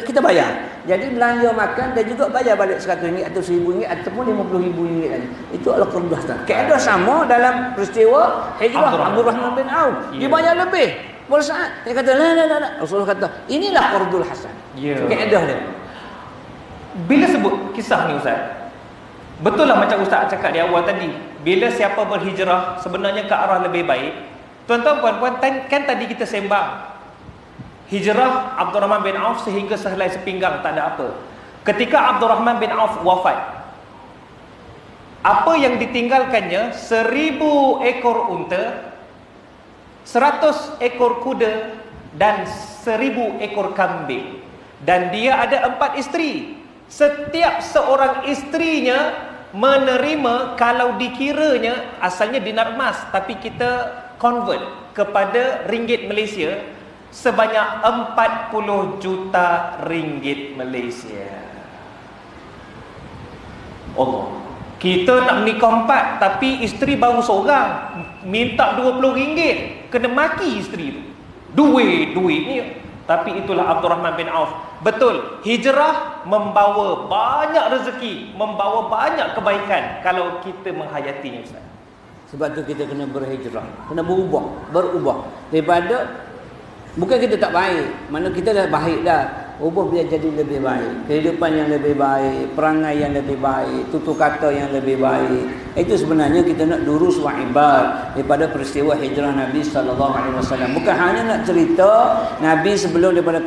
Kita bayar. Jadi belanja makan dan juga bayar balik RM100 atau RM1,000 ataupun RM50,000 lagi. Itu al-qardul hasan. Kaedah sama dalam peristiwa hijrah Abdul Rahman bin Auf. Dia bayar lebih. Boleh saat dia kata la. Rasulullah kata, inilah qardul hasan. Kaedah dia. Bila sebut kisah ni Ustaz, betul lah macam Ustaz cakap di awal tadi. Bila siapa berhijrah sebenarnya ke arah lebih baik. Tuan-tuan puan-puan, kan tadi kita sembang hijrah Abdurrahman bin Auf sehingga sehelai sepinggang tak ada apa. Ketika Abdurrahman bin Auf wafat, apa yang ditinggalkannya? 1000 ekor unta, 100 ekor kuda dan 1000 ekor kambing. Dan dia ada 4 isteri. Setiap seorang isterinya menerima, kalau dikiranya asalnya dinar emas, tapi kita convert kepada ringgit Malaysia, sebanyak 40 juta ringgit Malaysia. Allah. Kita nak menikah 4, tapi isteri baru seorang, minta RM20, kena maki isteri tu. Duit ni. Tapi itulah Abdurrahman bin Auf. Betul, hijrah membawa banyak rezeki, membawa banyak kebaikan kalau kita menghayatinya Ustaz. Sebab tu kita kena berhijrah, kena berubah daripada Bukan kita tak baik, mana kita dah baik dah. Ubah biar jadi lebih baik, kehidupan yang lebih baik, perangai yang lebih baik, tutur kata yang lebih baik. Itu sebenarnya kita nak durus wa ibar daripada peristiwa hijrah Nabi sallallahu alaihi wasallam. Bukan hanya nak cerita Nabi sebelum daripada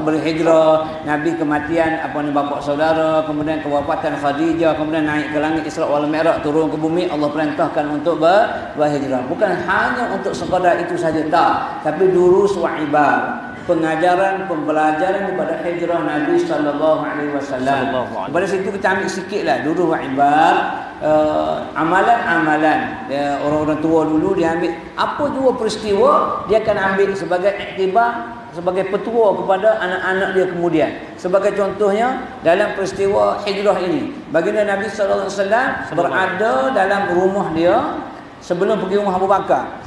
berhijrah, Nabi kematian bapa saudara, kemudian kewafatan Khadijah, kemudian naik ke langit Isra wal Mi'raj, turun ke bumi, Allah perintahkan untuk berhijrah. Bukan hanya untuk sekadar itu saja, tak, tapi durus wa ibar, pengajaran, pembelajaran daripada hijrah Nabi sallallahu alaihi wasallam. Pada situ kita ambil sikitlah dulu wa ibar, amalan-amalan orang-orang tua dulu dia ambil apa jua peristiwa dia akan ambil sebagai iktibar, sebagai petua kepada anak-anak dia kemudian. Sebagai contohnya dalam peristiwa hijrah ini, baginda Nabi sallallahu alaihi wasallam berada dalam rumah dia sebelum pergi rumah Abu Bakar.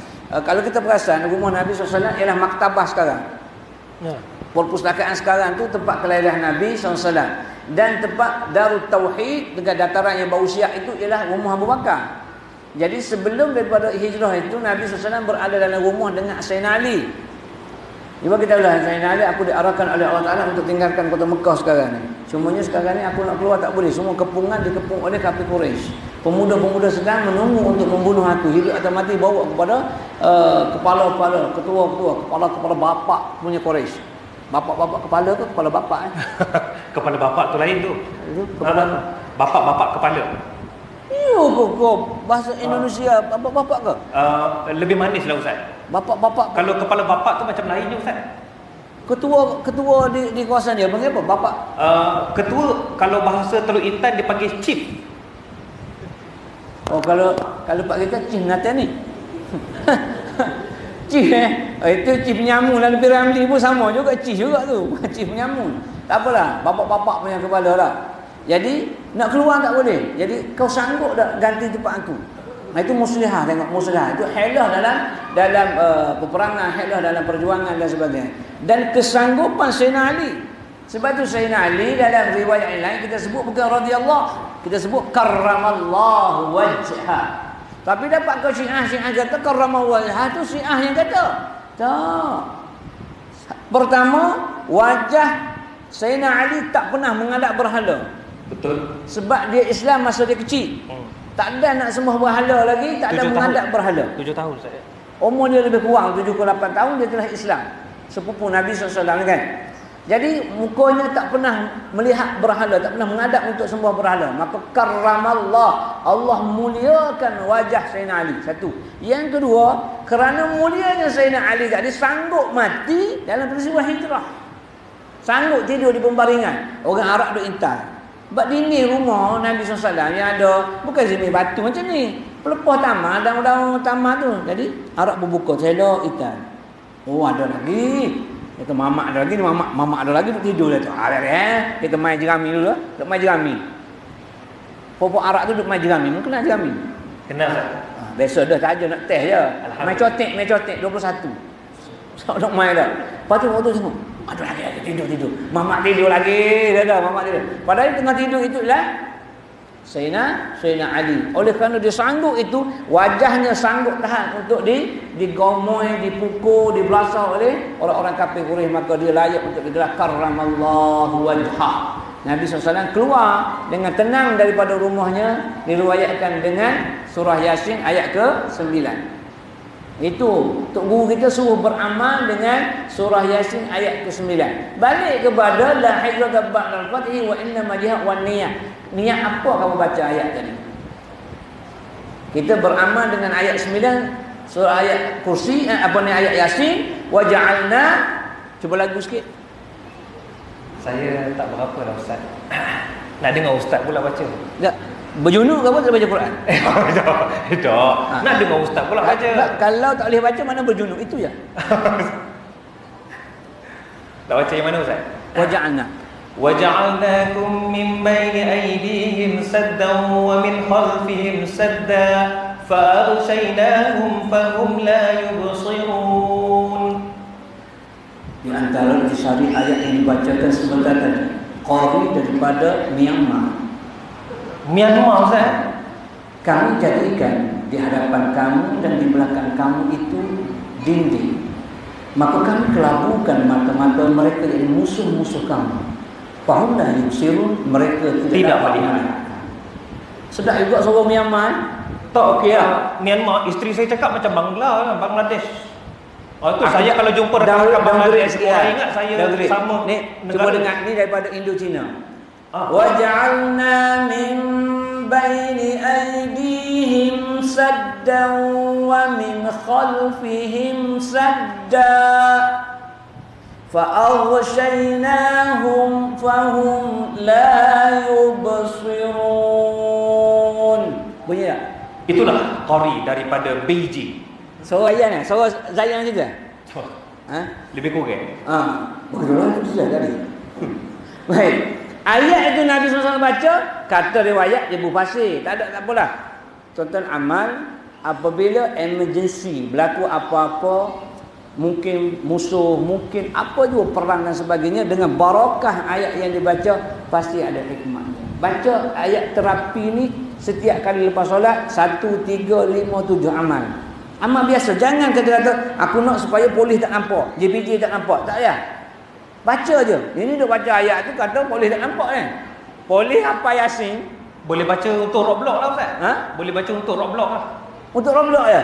Kalau kita perasan rumah Nabi sallallahu alaihi wasallam ialah maktabah sekarang. Perpustakaan sekarang tu tempat kelahiran Nabi SAW, dan tempat Darut Tauhid dekat dataran yang bau siap itu ialah rumah Abu Bakar. Jadi sebelum daripada hijrah itu Nabi SAW berada dalam rumah dengan Sayyidina Ali. Cuba kita lihat, Sayyidina Ali aku diarahkan oleh Allah Ta'ala untuk tinggalkan kota Mekah sekarang ni. Cumanya sekarang ni aku nak keluar tak boleh, semua kepungan dikepung oleh kafir Quraisy. Pemuda-pemuda sedang menunggu untuk membunuh aku, hidup atau mati bawa kepada kepala-kepala, ketua-ketua, kepala-kepala bapak punya Quraisy. Bapak-bapak kepala tu kepala bapak Kepala bapak tu lain tu. Kepala bapak-bapak kepala. Kok bahasa Indonesia bapak-bapak ke? Lebih manis lah Ustaz. Bapak-bapak. Kalau kepala bapak tu macam lain je Ustaz. Ketua di kawasan dia panggil apa? Bapak. Ketua kalau bahasa Teluk Intan dia panggil chief. Oh, kalau pak kita chief Natan ni. Chief itu chief penyamun lalu Piramli pun sama juga, chief juga tu. Chief penyamun. Tak apalah, bapak-bapak punya kepala lah. Jadi nak keluar tak boleh. Jadi kau sanggup tak ganti tempat aku? Nah, itu muslihah, tengok muslihah. Itu helah dalam peperangan, helah dalam perjuangan dan sebagainya. Dan kesanggupan Sayyidina Ali. Sebab itu Sayyidina Ali dalam riwayat yang lain kita sebut bukan radhiyallahu, kita sebut karramallahu wajhah. Tapi dapat kau Syiah kata karramallahu wajhah tu Syiah yang kata. Tak. Pertama, wajah Sayyidina Ali tak pernah menghadap berhala. Betul. Sebab dia Islam masa dia kecil. Tak ada nak sembah berhala lagi, tak ada menghadap berhala. 7 tahun saya. Umur dia lebih kurang 7 ke 8 tahun dia telah Islam. Sepupu Nabi SAW kan. Jadi mukanya tak pernah melihat berhala, tak pernah menghadap untuk sembah berhala. Maka karramallah, Allah muliakan wajah Sayyidina Ali. Satu. Yang kedua, kerana mulianya Sayyidina Ali tadi sanggup mati dalam peristiwa hijrah. Sanggup tidur di pembaringan. Orang Arab duk intai. Sebab dinding rumah Nabi SAW yang ada bukan sini batu macam ni, pelepah tamar, daun-daun tamar tu. Jadi Arab berbuka, selok ikan. Oh ada lagi. Kata mamak ada lagi, mamak ada lagi duk tidur dah tu. Kita main jerami dulu, duk main jerami. Popok Arab tu duk main jerami, mungkin nak jerami. Kenal tak? Besok dah tak ada nak test je. Main cotek 21. So duk main dah. Lepas tu waktu semua aduh lagi tidur. Mamak tidur lagi. Dah mamak tidur. Padahal tengah tidur itulah Sayyidina Ali. Oleh kerana dia sanggup itu, wajahnya sanggup tahan untuk digomoi, dipukul, dibelasah oleh orang-orang kafir Quraisy, maka dia layak untuk digelar karramallahu wajhah. Nabi SAW keluar dengan tenang daripada rumahnya, diriwayatkan dengan surah Yasin ayat ke-9. Itu Tok Guru kita suruh beramal dengan surah Yasin ayat ke-9. Balik kepada la hijrata ba'dal fathi wa innama jihad wan niyah. Niat apa kamu baca ayat tadi? Kita beramal dengan ayat 9 surah ayat kursi, ayat Yasin, wa ja'alna. Cuba lagu sikit. Saya tak berapa lah Ustaz. Nak dengar Ustaz pula baca. Tak. Berjunuk ke apa tak baca Quran? Tak. Nak dengar Ustaz pula baca. Kalau tak boleh baca mana berjunuk itu ya. Tak baca yang mana Ustaz? وَجَعَلْنَاكُمْ مِنْ بَيْنِ أَيْدِيهِمْ سَدًّا وَمِنْ خَلْفِهِمْ سَدًّا فَأَغْشَيْنَاهُمْ فَهُمْ لَا يُبْصِرُونَ. Di antara intisari ayat yang dibacakan sebentar tadi, qari daripada Myanmar Ustaz. Kami jadikan di hadapan kamu dan di belakang kamu itu dinding. maka kami kelabukan mata-mata mereka yang musuh-musuh kamu. Fahum la yubsirun, mereka tidak melihat. Sedap juga suara Myanmar. Tak okey lah. Myanmar, isteri saya cakap macam Bangladesh. Oh tu saya kalau jumpa rakan Bangladesh, orang ingat saya sama ni negara. cuba dengar ni daripada Indochina. Waj'alna min baini aydihim saddan wa min khalfihim sadda fa'aghshaynahum fahum la yubsirun. Bunyi tak? Itulah qari daripada Beijing. Suara Zayan suara Zayan juga. Lebih kurang. Betul itu saja tadi. Baik. Ayat itu Nabi SAW baca, kata riwayat dia berpasir. Tak apalah. Tuan-tuan amal, apabila emergency, berlaku apa-apa, mungkin musuh, mungkin apa juga perang dan sebagainya, dengan barakah ayat yang dibaca, pasti ada hikmahnya. Baca ayat terapi ni setiap kali lepas solat 1, 3, 5, 7 amal. Amal biasa. Jangan kata aku nak supaya polis tak nampak, JPJ tak nampak. Tak payah. Baca je. Ini duk baca ayat tu kata polis tak nampak kan. Polis apa Yasin? Boleh baca untuk Roblox lah Ustaz. Boleh baca untuk Roblox lah. Untuk Roblox je.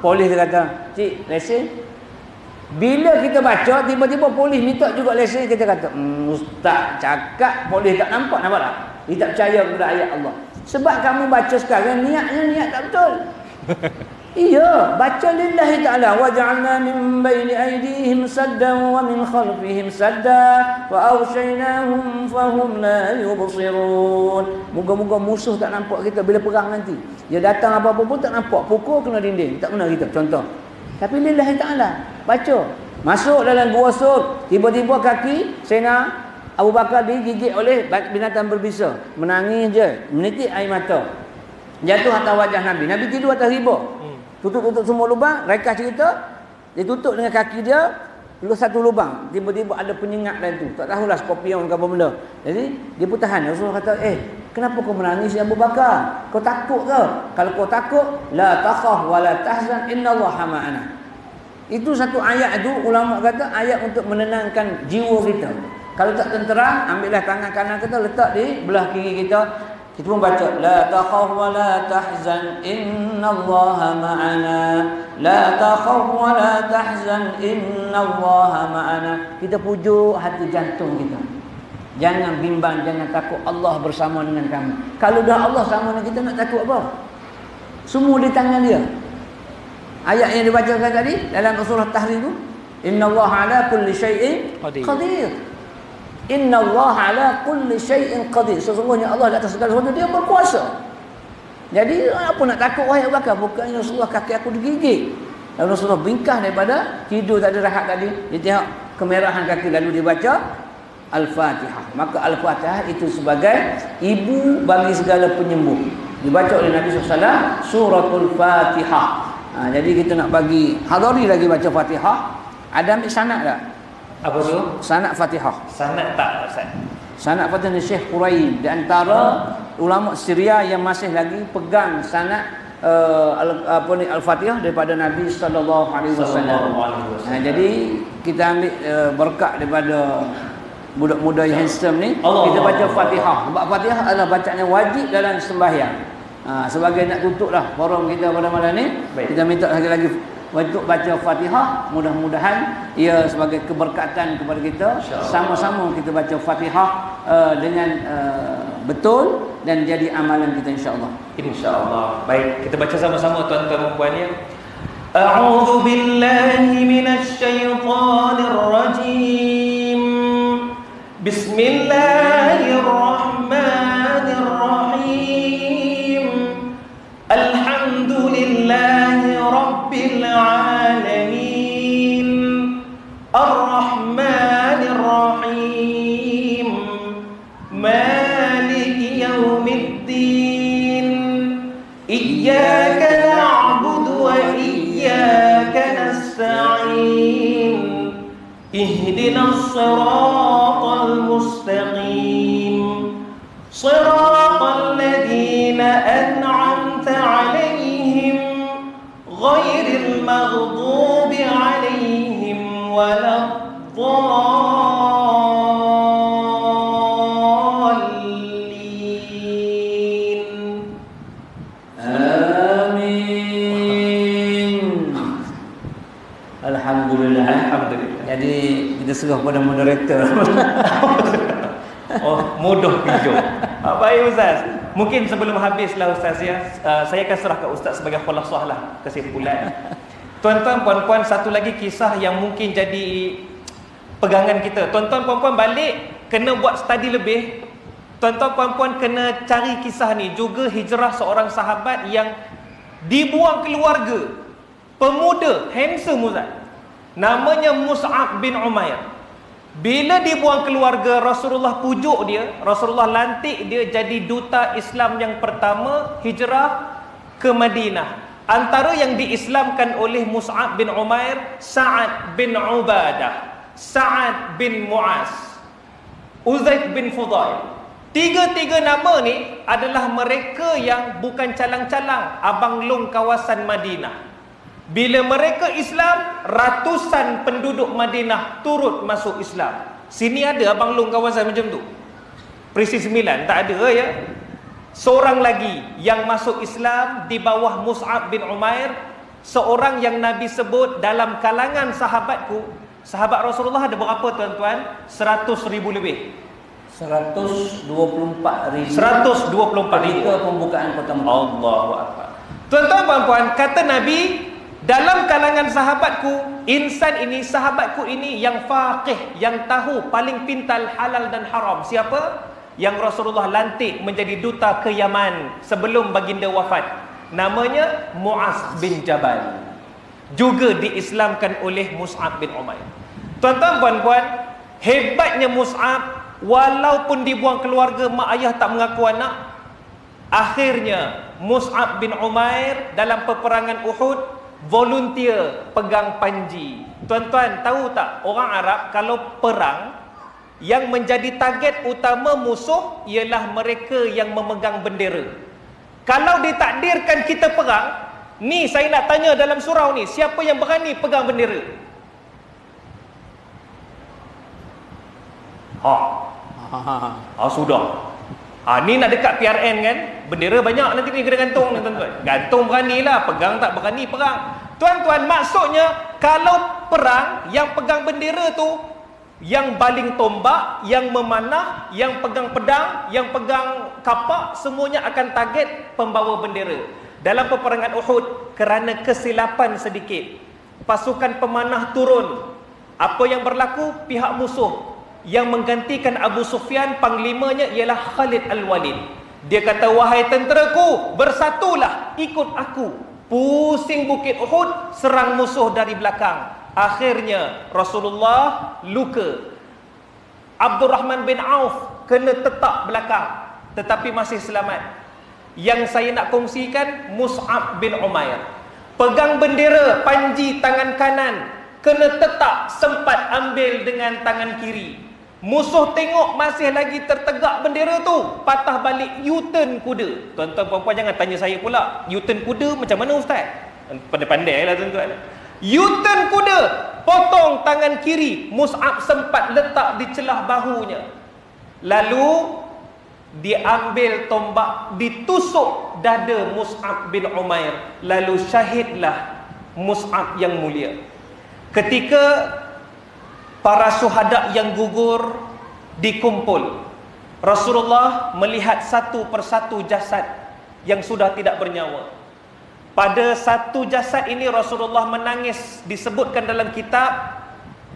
Polis dia kata, "Cik, lesen." Bila kita baca, tiba-tiba polis minta juga lesen, kita kata, "Ustaz cakap polis tak nampak." Nampak tak? Dia tak percaya kepada ayat Allah. Sebab kamu baca sekarang niatnya niat tak betul. Iya, baca lillahi ta'ala, waj'alna min baini aydihim saddan wa min khalfihim sadda wa awshaynahum fahum la yubsirun. Moga-moga musuh tak nampak kita bila perang nanti. Dia datang apa-apa pun tak nampak, pukul kena dinding, tak kena kita. Contoh. Tapi lillahi ta'ala, baca. Masuk dalam gua Sur, tiba-tiba kaki Sayyidina Abu Bakar digigit oleh binatang berbisa. Menangis je, menitik air mata. Jatuh atas wajah Nabi. Nabi tidur atas riba. Tutup-tutup semua lubang. Rekah cerita, dia tutup dengan kaki dia, lalu satu lubang. Tiba-tiba ada penyengat dalam tu. Tak tahulah skorpion ke apa benda. Jadi dia pun tahan. Rasulullah kata, kenapa kau menangis ya Abu Bakar? Kau takut ke? Kalau kau takut, la takhaf wa la tahzan innallaha ma'ana. Itu satu ayat itu, ulama kata ayat untuk menenangkan jiwa kita. Kalau tak tenteram, ambillah tangan kanan kita, letak di belah kiri kita. Kita pun baca, la takhaf wa la tahzan innallaha ma'ana. La takhaf wa la tahzan innallaha ma'ana. Kita pujuk hati jantung kita. Jangan bimbang, jangan takut, Allah bersama dengan kami. Kalau dah Allah sama dengan kita, nak takut apa? Semua di tangan dia. Ayat yang dibacakan tadi dalam surah Tahrim tu, innallaha ala kulli syai'in qadir. Innallaha ala kulli syai'in qadir. Sesungguhnya Allah di atas segala sesuatu, dia berkuasa. Jadi apa nak takut wahai Abu Bakar? Bukannya Rasulullah kaki aku digigit. Lalu Rasulullah bingkah daripada tidur tadi, rehat tadi, dia tengok kemerahan kaki, lalu dia baca Al-Fatihah. Maka Al-Fatihah itu sebagai ibu bagi segala penyembuh. Dibaca oleh Nabi SAW suratul Fatihah. Jadi kita nak bagi hadari lagi baca Fatihah. Ada ambil sanad tak? Apa tu? Sanad Fatihah. Sanad tak Ustaz? Sanad Fatihah Syekh Quraib, di antara ulama Syria yang masih lagi pegang sanad Al-Fatihah daripada Nabi sallallahu alaihi wasallam. Jadi kita ambil berkat daripada budak muda yang handsome ni, kita baca Fatihah. Sebab Fatihah adalah bacaan yang wajib dalam sembahyang. Sebagai nak tutup lah forum kita pada malam ni, kita minta lagi untuk baca Fatihah. Mudah-mudahan ia sebagai keberkatan kepada kita. Sama-sama kita baca Fatihah dengan betul dan jadi amalan kita, insya-Allah. Insya-Allah. Baik, kita baca sama-sama tuan-tuan dan puan-puan. A'udzu billahi minasy syaithanir rajim. Bismillahirrahmanirrahim. Alhamdulillahi rabbil alamin. Ar-Rahmanir Rahim. Maliki yaumiddin. Iyyaka na'budu wa iyyaka nasta'in. Ihdinas siratal mustaqim. Siratal ladzina an'amta 'alaihim ghairil maghdubi 'alaihim waladdallin. Amin. Alhamdulillah. Alhamdulillah. Jadi kita serah pada moderator. Oh, mudah hijau. Baik Ustaz. Mungkin sebelum habislah Ustaz ya, saya akan serah ke Ustaz sebagai khulasah lah, kesimpulan. Tuan-tuan, puan-puan, satu lagi kisah yang mungkin jadi pegangan kita. Tuan-tuan, puan-puan balik kena buat study lebih. Tuan-tuan, puan-puan kena cari kisah ni. Juga hijrah seorang sahabat yang dibuang keluarga. Pemuda, handsome Ustaz. Namanya Mus'ab bin Umair. Bila dibuang keluarga, Rasulullah pujuk dia, Rasulullah lantik dia jadi duta Islam yang pertama hijrah ke Madinah. Antara yang diislamkan oleh Mus'ab bin Umair, Sa'ad bin Ubadah, Sa'ad bin Mu'az, Uzaid bin Fudail. Tiga-tiga nama ni adalah mereka yang bukan calang-calang abang long kawasan Madinah. Bila mereka Islam, ratusan penduduk Madinah turut masuk Islam. Sini ada abang long kawasan macam tu? Perisi 9, tak ada ya. Seorang lagi yang masuk Islam di bawah Mus'ab bin Umair, seorang yang Nabi sebut dalam kalangan sahabatku. Sahabat Rasulullah ada berapa tuan-tuan? 100,000 lebih. 124,000. 124,000 pembukaan pertama. Allahu Akbar. Tuan-tuan, puan-puan, kata Nabi, dalam kalangan sahabatku, insan ini, sahabatku ini yang faqih, yang tahu paling pintar halal dan haram. Siapa? Yang Rasulullah lantik menjadi duta ke Yaman sebelum baginda wafat. Namanya Mu'az bin Jabal. Juga diislamkan oleh Mus'ab bin Umair. Tuan-tuan, puan-puan, hebatnya Mus'ab, walaupun dibuang keluarga, mak ayah tak mengaku anak, akhirnya Mus'ab bin Umair dalam peperangan Uhud volunteer pegang panji. Tuan-tuan tahu tak, orang Arab kalau perang, yang menjadi target utama musuh ialah mereka yang memegang bendera. Kalau ditakdirkan kita perang, ni saya nak tanya dalam surau ni, siapa yang berani pegang bendera? Sudah. Ni nak dekat PRN kan, bendera banyak nanti ni kena gantung ni tuan-tuan. Gantung beranilah, pegang tak berani perang. Tuan-tuan, maksudnya kalau perang, yang pegang bendera tu, yang baling tombak, yang memanah, yang pegang pedang, yang pegang kapak, semuanya akan target pembawa bendera. Dalam peperangan Uhud, kerana kesilapan sedikit, pasukan pemanah turun. Apa yang berlaku? Pihak musuh yang menggantikan Abu Sufyan, panglimanya ialah Khalid Al-Walid. Dia kata, wahai tenteraku, bersatulah, ikut aku. Pusing bukit Uhud, serang musuh dari belakang. Akhirnya Rasulullah luka. Abdurrahman bin Auf kena tetak belakang, tetapi masih selamat. Yang saya nak kongsikan, Mus'ab bin Umair pegang bendera, panji tangan kanan, kena tetak, sempat ambil dengan tangan kiri. Musuh tengok masih lagi tertegak bendera tu, patah balik, U-turn kuda. Tuan-tuan, puan-puan, jangan tanya saya pula, U-turn kuda macam mana Ustaz? Pandai-pandai lah tuan-tuan. U-turn kuda, potong tangan kiri. Mus'ab sempat letak di celah bahunya. Lalu diambil tombak, ditusuk dada Mus'ab bin Umair. Lalu syahidlah Mus'ab yang mulia. Ketika para syuhada yang gugur dikumpul, Rasulullah melihat satu persatu jasad yang sudah tidak bernyawa. Pada satu jasad ini Rasulullah menangis. Disebutkan dalam kitab,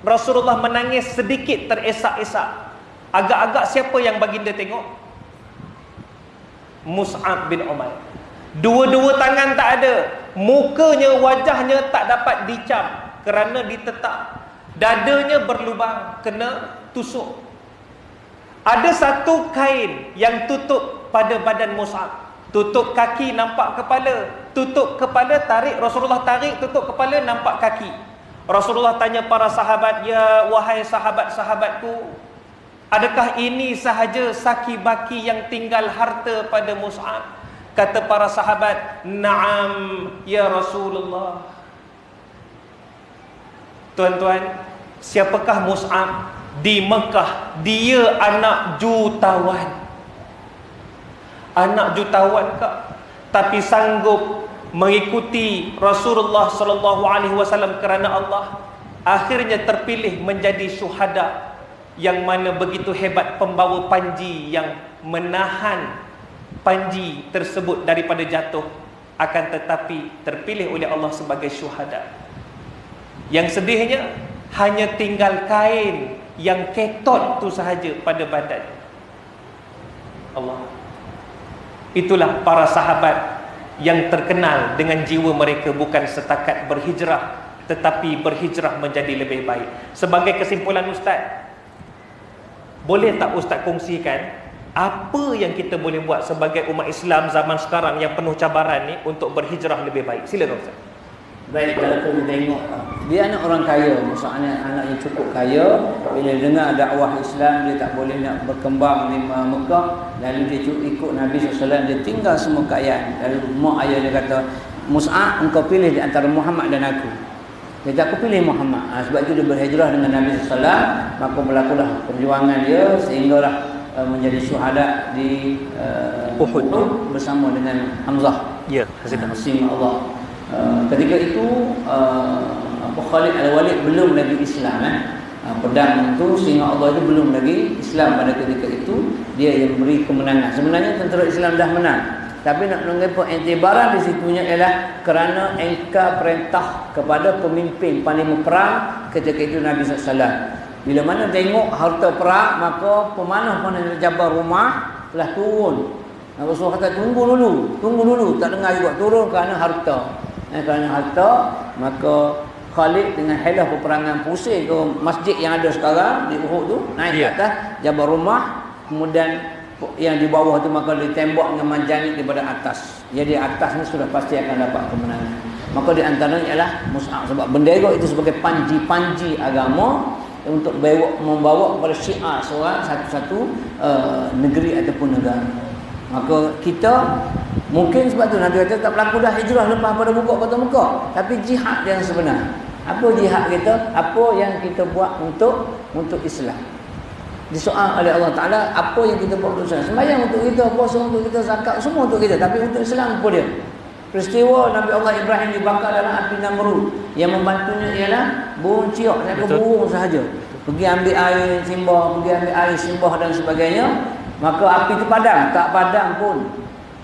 Rasulullah menangis sedikit teresak-esak. Agak-agak siapa yang baginda tengok? Mus'ab bin Umair. Dua-dua tangan tak ada, mukanya, wajahnya tak dapat dicam kerana ditetak. Dadanya berlubang, kena tusuk. Ada satu kain yang tutup pada badan Mus'ab. Tutup kaki, nampak kepala. Tutup kepala, tarik, Rasulullah tarik, tutup kepala, nampak kaki. Rasulullah tanya para sahabat, ya wahai sahabat-sahabatku, adakah ini sahaja saki-baki yang tinggal harta pada Mus'ab? Kata para sahabat, na'am ya Rasulullah. Tuan-tuan, Siapakah Mus'ab? Di Mekah, dia anak jutawan. Anak jutawan kak, tapi sanggup mengikuti Rasulullah sallallahu alaihi wasallam kerana Allah. Akhirnya terpilih menjadi syuhada, yang mana begitu hebat pembawa panji yang menahan panji tersebut daripada jatuh, akan tetapi terpilih oleh Allah sebagai syuhada. Yang sedihnya hanya tinggal kain yang ketot tu sahaja pada badan. Allah. Itulah para sahabat yang terkenal dengan jiwa mereka bukan setakat berhijrah, tetapi berhijrah menjadi lebih baik. Sebagai kesimpulan Ustaz, boleh tak Ustaz kongsikan apa yang kita boleh buat sebagai umat Islam zaman sekarang yang penuh cabaran ni untuk berhijrah lebih baik? Silakan Ustaz. Baik, kalau kita tengok, dia anak orang kaya, maksudnya anak yang cukup kaya. Bila dengar dakwah Islam, dia tak boleh nak berkembang di Mekah, lalu dia ikut Nabi SAW, dia tinggal semua kekayaan. Lalu mak ayah dia kata, Mus'ab, engkau pilih di antara Muhammad dan aku. Dia kata, aku pilih Muhammad. Sebab itu dia berhijrah dengan Nabi SAW, maka berlakulah perjuangan dia sehinggalah menjadi syuhada di Uhud bersama dengan Hamzah. Ya, Hasil Allah. Ketika itu Khalid Al-Walid belum lagi Islam, pedang itu singa Allah itu belum lagi Islam pada ketika itu. Dia yang beri kemenangan. Sebenarnya tentera Islam dah menang, tapi nak mengambil iktibaran di situnya ialah kerana engkau perintah kepada pemimpin panglima perang ketika itu Nabi SAW. Bila mana tengok harta perang, maka pemanah-pemanah Jabal Rumah telah turun. Rasulullah kata tunggu dulu, tak dengar juga, turun kerana harta. Kerana harta, maka Khalid dengan helah peperangan pusing ke masjid yang ada sekarang di Uhud tu, naik ke atas Jabal Rumah, kemudian yang di bawah tu maka ditembak dengan manjangit daripada atas. Jadi atas ni sudah pasti akan dapat kemenangan. Maka di antaranya ialah Mus'ab, sebab bendera itu sebagai panji-panji agama untuk membawa kepada syiar seorang satu-satu negeri ataupun negara. Maka kita mungkin sebab tu Nabi kata tak berlaku dah hijrah lepas pada buka kota Mekah, tapi jihad yang sebenar. Apa jihad kita? Apa yang kita buat untuk Islam? Disoal oleh Allah Ta'ala, apa yang kita buat untuk Islam? Sembahyang untuk kita, puasa untuk kita, zakat semua untuk kita, tapi untuk Islam apa dia? Peristiwa Nabi Allah Ibrahim dibakar dalam api Namrud, yang membantunya ialah burung ciok, burung sahaja. Pergi ambil air simbah dan sebagainya. Maka api itu padam, tak padam pun.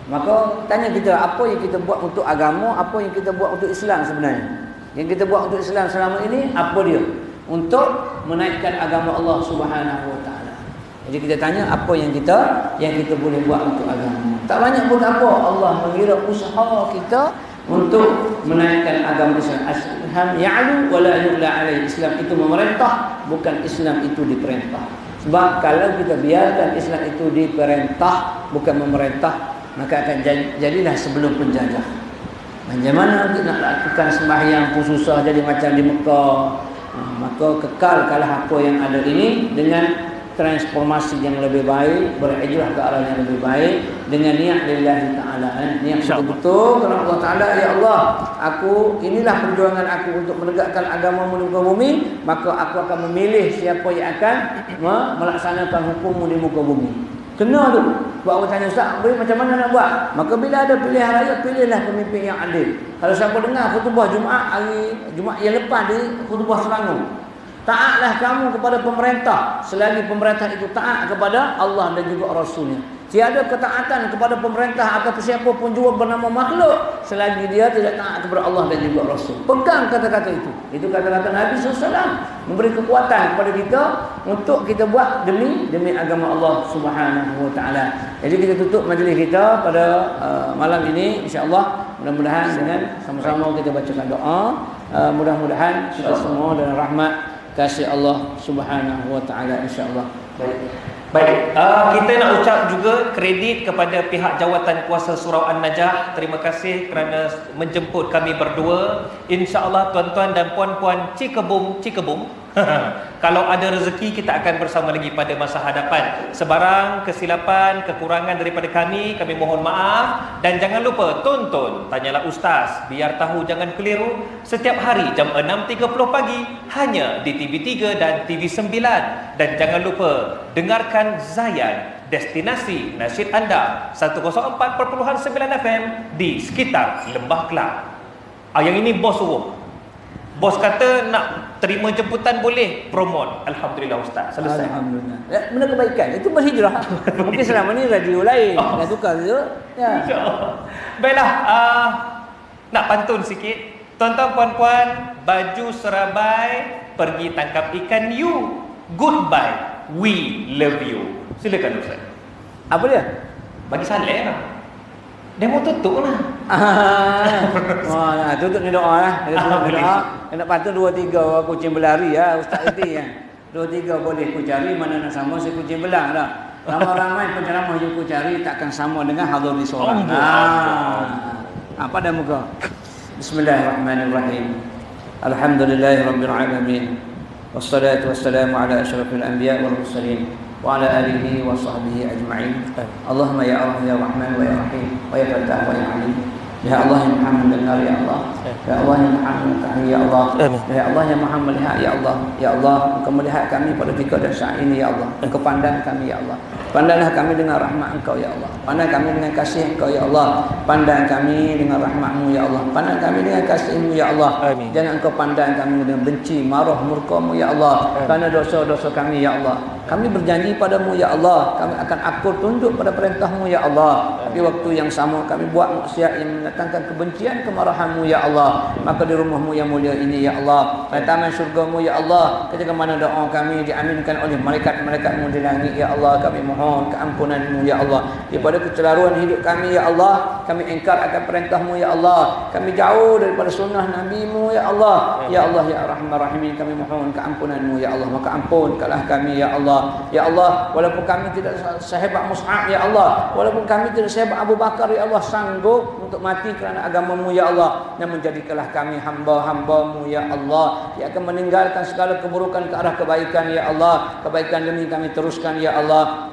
Maka tanya kita, apa yang kita buat untuk agama, apa yang kita buat untuk Islam sebenarnya? Yang kita buat untuk Islam selama ini, apa dia? Untuk menaikkan agama Allah Subhanahu Wa Taala. Jadi kita tanya apa yang kita boleh buat untuk agama. Tak banyak pun apa, Allah mengira usaha kita untuk menaikkan agama Islam. Islam ya'lu wa la yu'la alaihi. Islam itu memerintah, bukan Islam itu diperintah. Sebab kalau kita biarkan Islam itu diperintah, bukan memerintah, maka akan jadilah sebelum penjajah. Bagaimana kita nak lakukan sembahyang pun susah, jadi macam di Mekah. Maka kekalkanlah apa yang ada ini dengan transformasi yang lebih baik, berhijrah ke arah yang lebih baik dengan niat lillahi ta'ala, niat betul-betul kerana Allah Ta'ala. Ya Allah, inilah perjuangan aku untuk menegakkan agama-Mu di muka bumi, maka aku akan memilih siapa yang akan melaksanakan hukum-Mu di muka bumi. Kena tu. Buat orang tanya, Ustaz, macam mana nak buat? Maka bila ada pilihan raya, pilihlah pemimpin yang adil. Kalau siapa dengar khutbah Jumaat, hari Jumaat yang lepas di khutbah Selangor, taatlah kamu kepada pemerintah selagi pemerintah itu taat kepada Allah dan juga Rasulnya. Tiada ketaatan kepada pemerintah atau siapa pun juga bernama makhluk selagi dia tidak taat kepada Allah dan juga Rasul. Pegang kata-kata itu. Itu kata-kata Nabi SAW, memberi kekuatan kepada kita untuk kita buat demi agama Allah Subhanahu Wa Taala. Jadi kita tutup majlis kita pada malam ini, insya-Allah. Mudah-mudahan dengan sama-sama kita bacakan doa, mudah-mudahan kita semua dengan rahmat kasih Allah Subhanahu Wa Taala, insya-Allah. Baik, kita nak ucap juga juga kredit kepada pihak Jawatan Kuasa Surau An-Najah. Terima kasih kerana menjemput kami berdua. InsyaAllah tuan-tuan dan puan-puan Cikebum kalau ada rezeki kita akan bersama lagi pada masa hadapan. Sebarang kesilapan, kekurangan daripada kami mohon maaf. Dan jangan lupa tonton Tanyalah Ustaz, biar tahu jangan keliru, setiap hari jam 6.30 pagi hanya di TV3 dan TV9. Dan jangan lupa dengarkan Zayan, destinasi nasyid anda 104.9 FM di sekitar Lembah Kelang. Yang ini bos suruh. Bos kata nak terima jemputan boleh, promote. Alhamdulillah Ustaz, selesai. Alhamdulillah. Benda kebaikan itu berhijrah. Mungkin selama ni radio lain dah tukar tu. Ya. InsyaAllah. Baiklah, nak pantun sikit. Tuan-tuan puan-puan, baju serabai pergi tangkap ikan you. Goodbye, we love you. Silakan Ustaz. Apa dia? Bagi Saleh lah. Dia mau tutup lah. Tutup ni doa lah. Doa. Nak pantun 2-3 kucing berlari ya Ustaz nanti ya. 2-3 boleh ku cari, mana nak sama si kucing belang dah. Ramai-ramai penceramah yang ku cari takkan sama dengan hadiri seorang. Pada muka. Bismillahirrahmanirrahim. Alhamdulillahirabbil alamin. Wassalatu wassalamu ala asyrafil anbiya wal mursalin wa ala alihi wa sahbihi ajma'in. Allahumma ya Allah ya Rahman wa ya Rahim wa ya Fattah wa ya Alim. Ya Allah yang Maha mendengar ya Allah. Ya Allah yang Maha mengetahui ya Allah. Ya Allah yang Maha melihat ya Allah. Ya Allah, Engkau melihat kami pada ketika dan saat ini ya Allah. Engkau pandang kami ya Allah. Pandanglah kami dengan rahmat Engkau ya Allah. Pandang kami dengan kasih Engkau ya Allah. Pandang kami dengan rahmat-Mu ya Allah. Pandang kami dengan kasih-Mu ya Allah. Amin. Jangan Engkau pandang kami dengan benci, marah, murka-Mu ya Allah. Kerana dosa-dosa kami ya Allah. Kami berjanji padamu ya Allah, kami akan akur tunduk pada perintah-Mu ya Allah. Tapi waktu yang sama kami buat maksiat yang mendatangkan kebencian, kemarahan-Mu ya Allah. Maka di rumah-Mu yang mulia ini ya Allah, pada taman syurga-Mu ya Allah, ketika mana doa kami diaminkan oleh malaikat-malaikat-Mu di langit ya Allah, kami mohon keampunan-Mu ya Allah. Daripada kecelaruan hidup kami ya Allah, kami ingkar akan perintah-Mu ya Allah. Kami jauh daripada sunnah Nabi-Mu ya Allah. Ya Allah ya Rahman Rahimin, kami mohon keampunan-Mu ya Allah. Maka ampunkanlah kami ya Allah. Ya Allah, walaupun kami tidak sehebat Mus'ab ya Allah, walaupun kami tidak sehebat Abu Bakar ya Allah, sanggup untuk mati kerana agama-Mu ya Allah, namun jadikanlah kami hamba-hamba-Mu ya Allah, yang akan meninggalkan segala keburukan ke arah kebaikan ya Allah. Kebaikan demi kami teruskan ya Allah.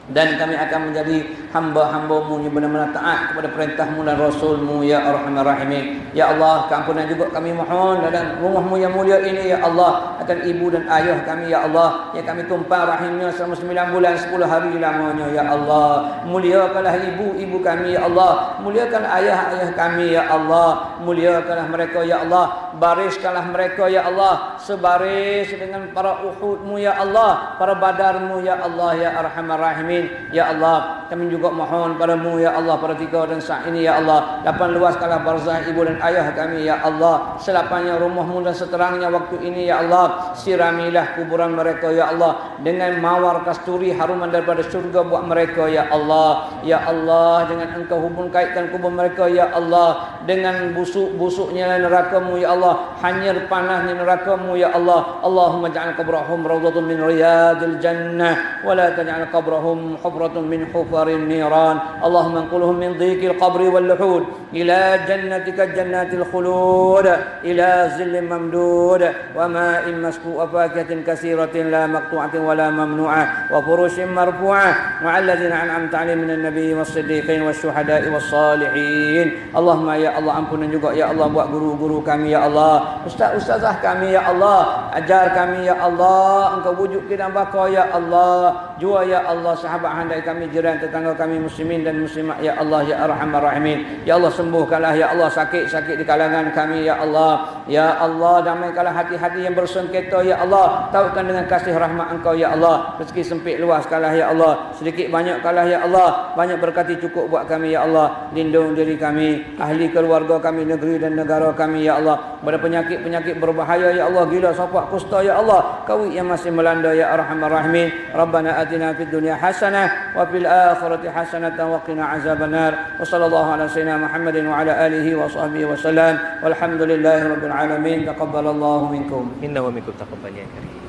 Dan kami akan menjadi hamba-hamba-Mu yang benar-benar taat kepada perintah-Mu dan Rasul-Mu ya Arhamar Rahimin. Ya Allah, keampunan juga kami mohon dalam rumah-Mu yang mulia ini ya Allah, akan ibu dan ayah kami ya Allah, yang kami tumpang rahimnya selama 9 bulan 10 hari lamanya ya Allah. Muliakanlah ibu-ibu kami ya Allah, muliakanlah ayah-ayah kami ya Allah, muliakanlah mereka ya Allah, bariskanlah mereka ya Allah sebaris dengan para Uhud-Mu ya Allah, para Badar-Mu ya Allah ya Arhamar Rahimin. Ya Allah, kami juga mohon padamu ya Allah, pada ketika dan saat ini ya Allah, lapang luaskanlah barzah ibu dan ayah kami ya Allah, selapangnya rumah-Mu dan seterangnya waktu ini ya Allah. Siramilah kuburan mereka ya Allah dengan mawar kasturi haruman daripada syurga buat mereka ya Allah. Ya Allah, dengan Engkau hubung kaitkan kubur mereka ya Allah dengan busuk-busuknya neraka-Mu ya Allah, hanyir panahnya neraka-Mu ya Allah. Allahumma ja'al qabrahum rawdatun min riyadil jannah wa la taj'al qabrahum حفرة من حفر النيران. اللهم انقلهم من ضيق القبر واللحود إلى جنتك جنات الخلود إلى ظل ممدود وماء مسكوب وفاكهة كثيرة لا مقطوعة ولا ممنوعة وفرش مرفوعة مع الذين أنعمت عليهم من النبي والصديقين والشهداء والصالحين. اللهم ya Allah, ampunan juga ya Allah buat guru-guru kami ya Allah, ustaz-ustazah kami ya Allah, ajar kami ya Allah, Engkau wujud kita baka ya Allah, jua ya Allah sahabat handai kami, jiran tetangga kami muslimin dan muslimat ya Allah ya Arhamar Rahimin. Ya Allah, sembuhkanlah ya Allah sakit-sakit di kalangan kami ya Allah. Ya Allah, damaikanlah hati-hati yang bersengketa ya Allah, tautkan dengan kasih rahmat Engkau ya Allah. Rezeki sempit luaskanlah ya Allah, sedikit banyakkanlah ya Allah, banyak berkati cukup buat kami ya Allah. Lindung diri kami, ahli keluarga kami, negeri dan negara kami ya Allah, pada penyakit-penyakit berbahaya ya Allah, gila, safak, kusta ya Allah, Covid yang masih melanda ya Arhamar Rahimin. Rabbana atina fid dunya hasanah wa fil akhirati hasanatan wa qina azabannar. Wa sallallahu ala sayyidina Muhammadin wa ala alihi wa sahbihi wa sallam. Walhamdulillahi rabbil alamin. Taqabbalallahu minkum. Inna wa minkum taqabbal ya karim.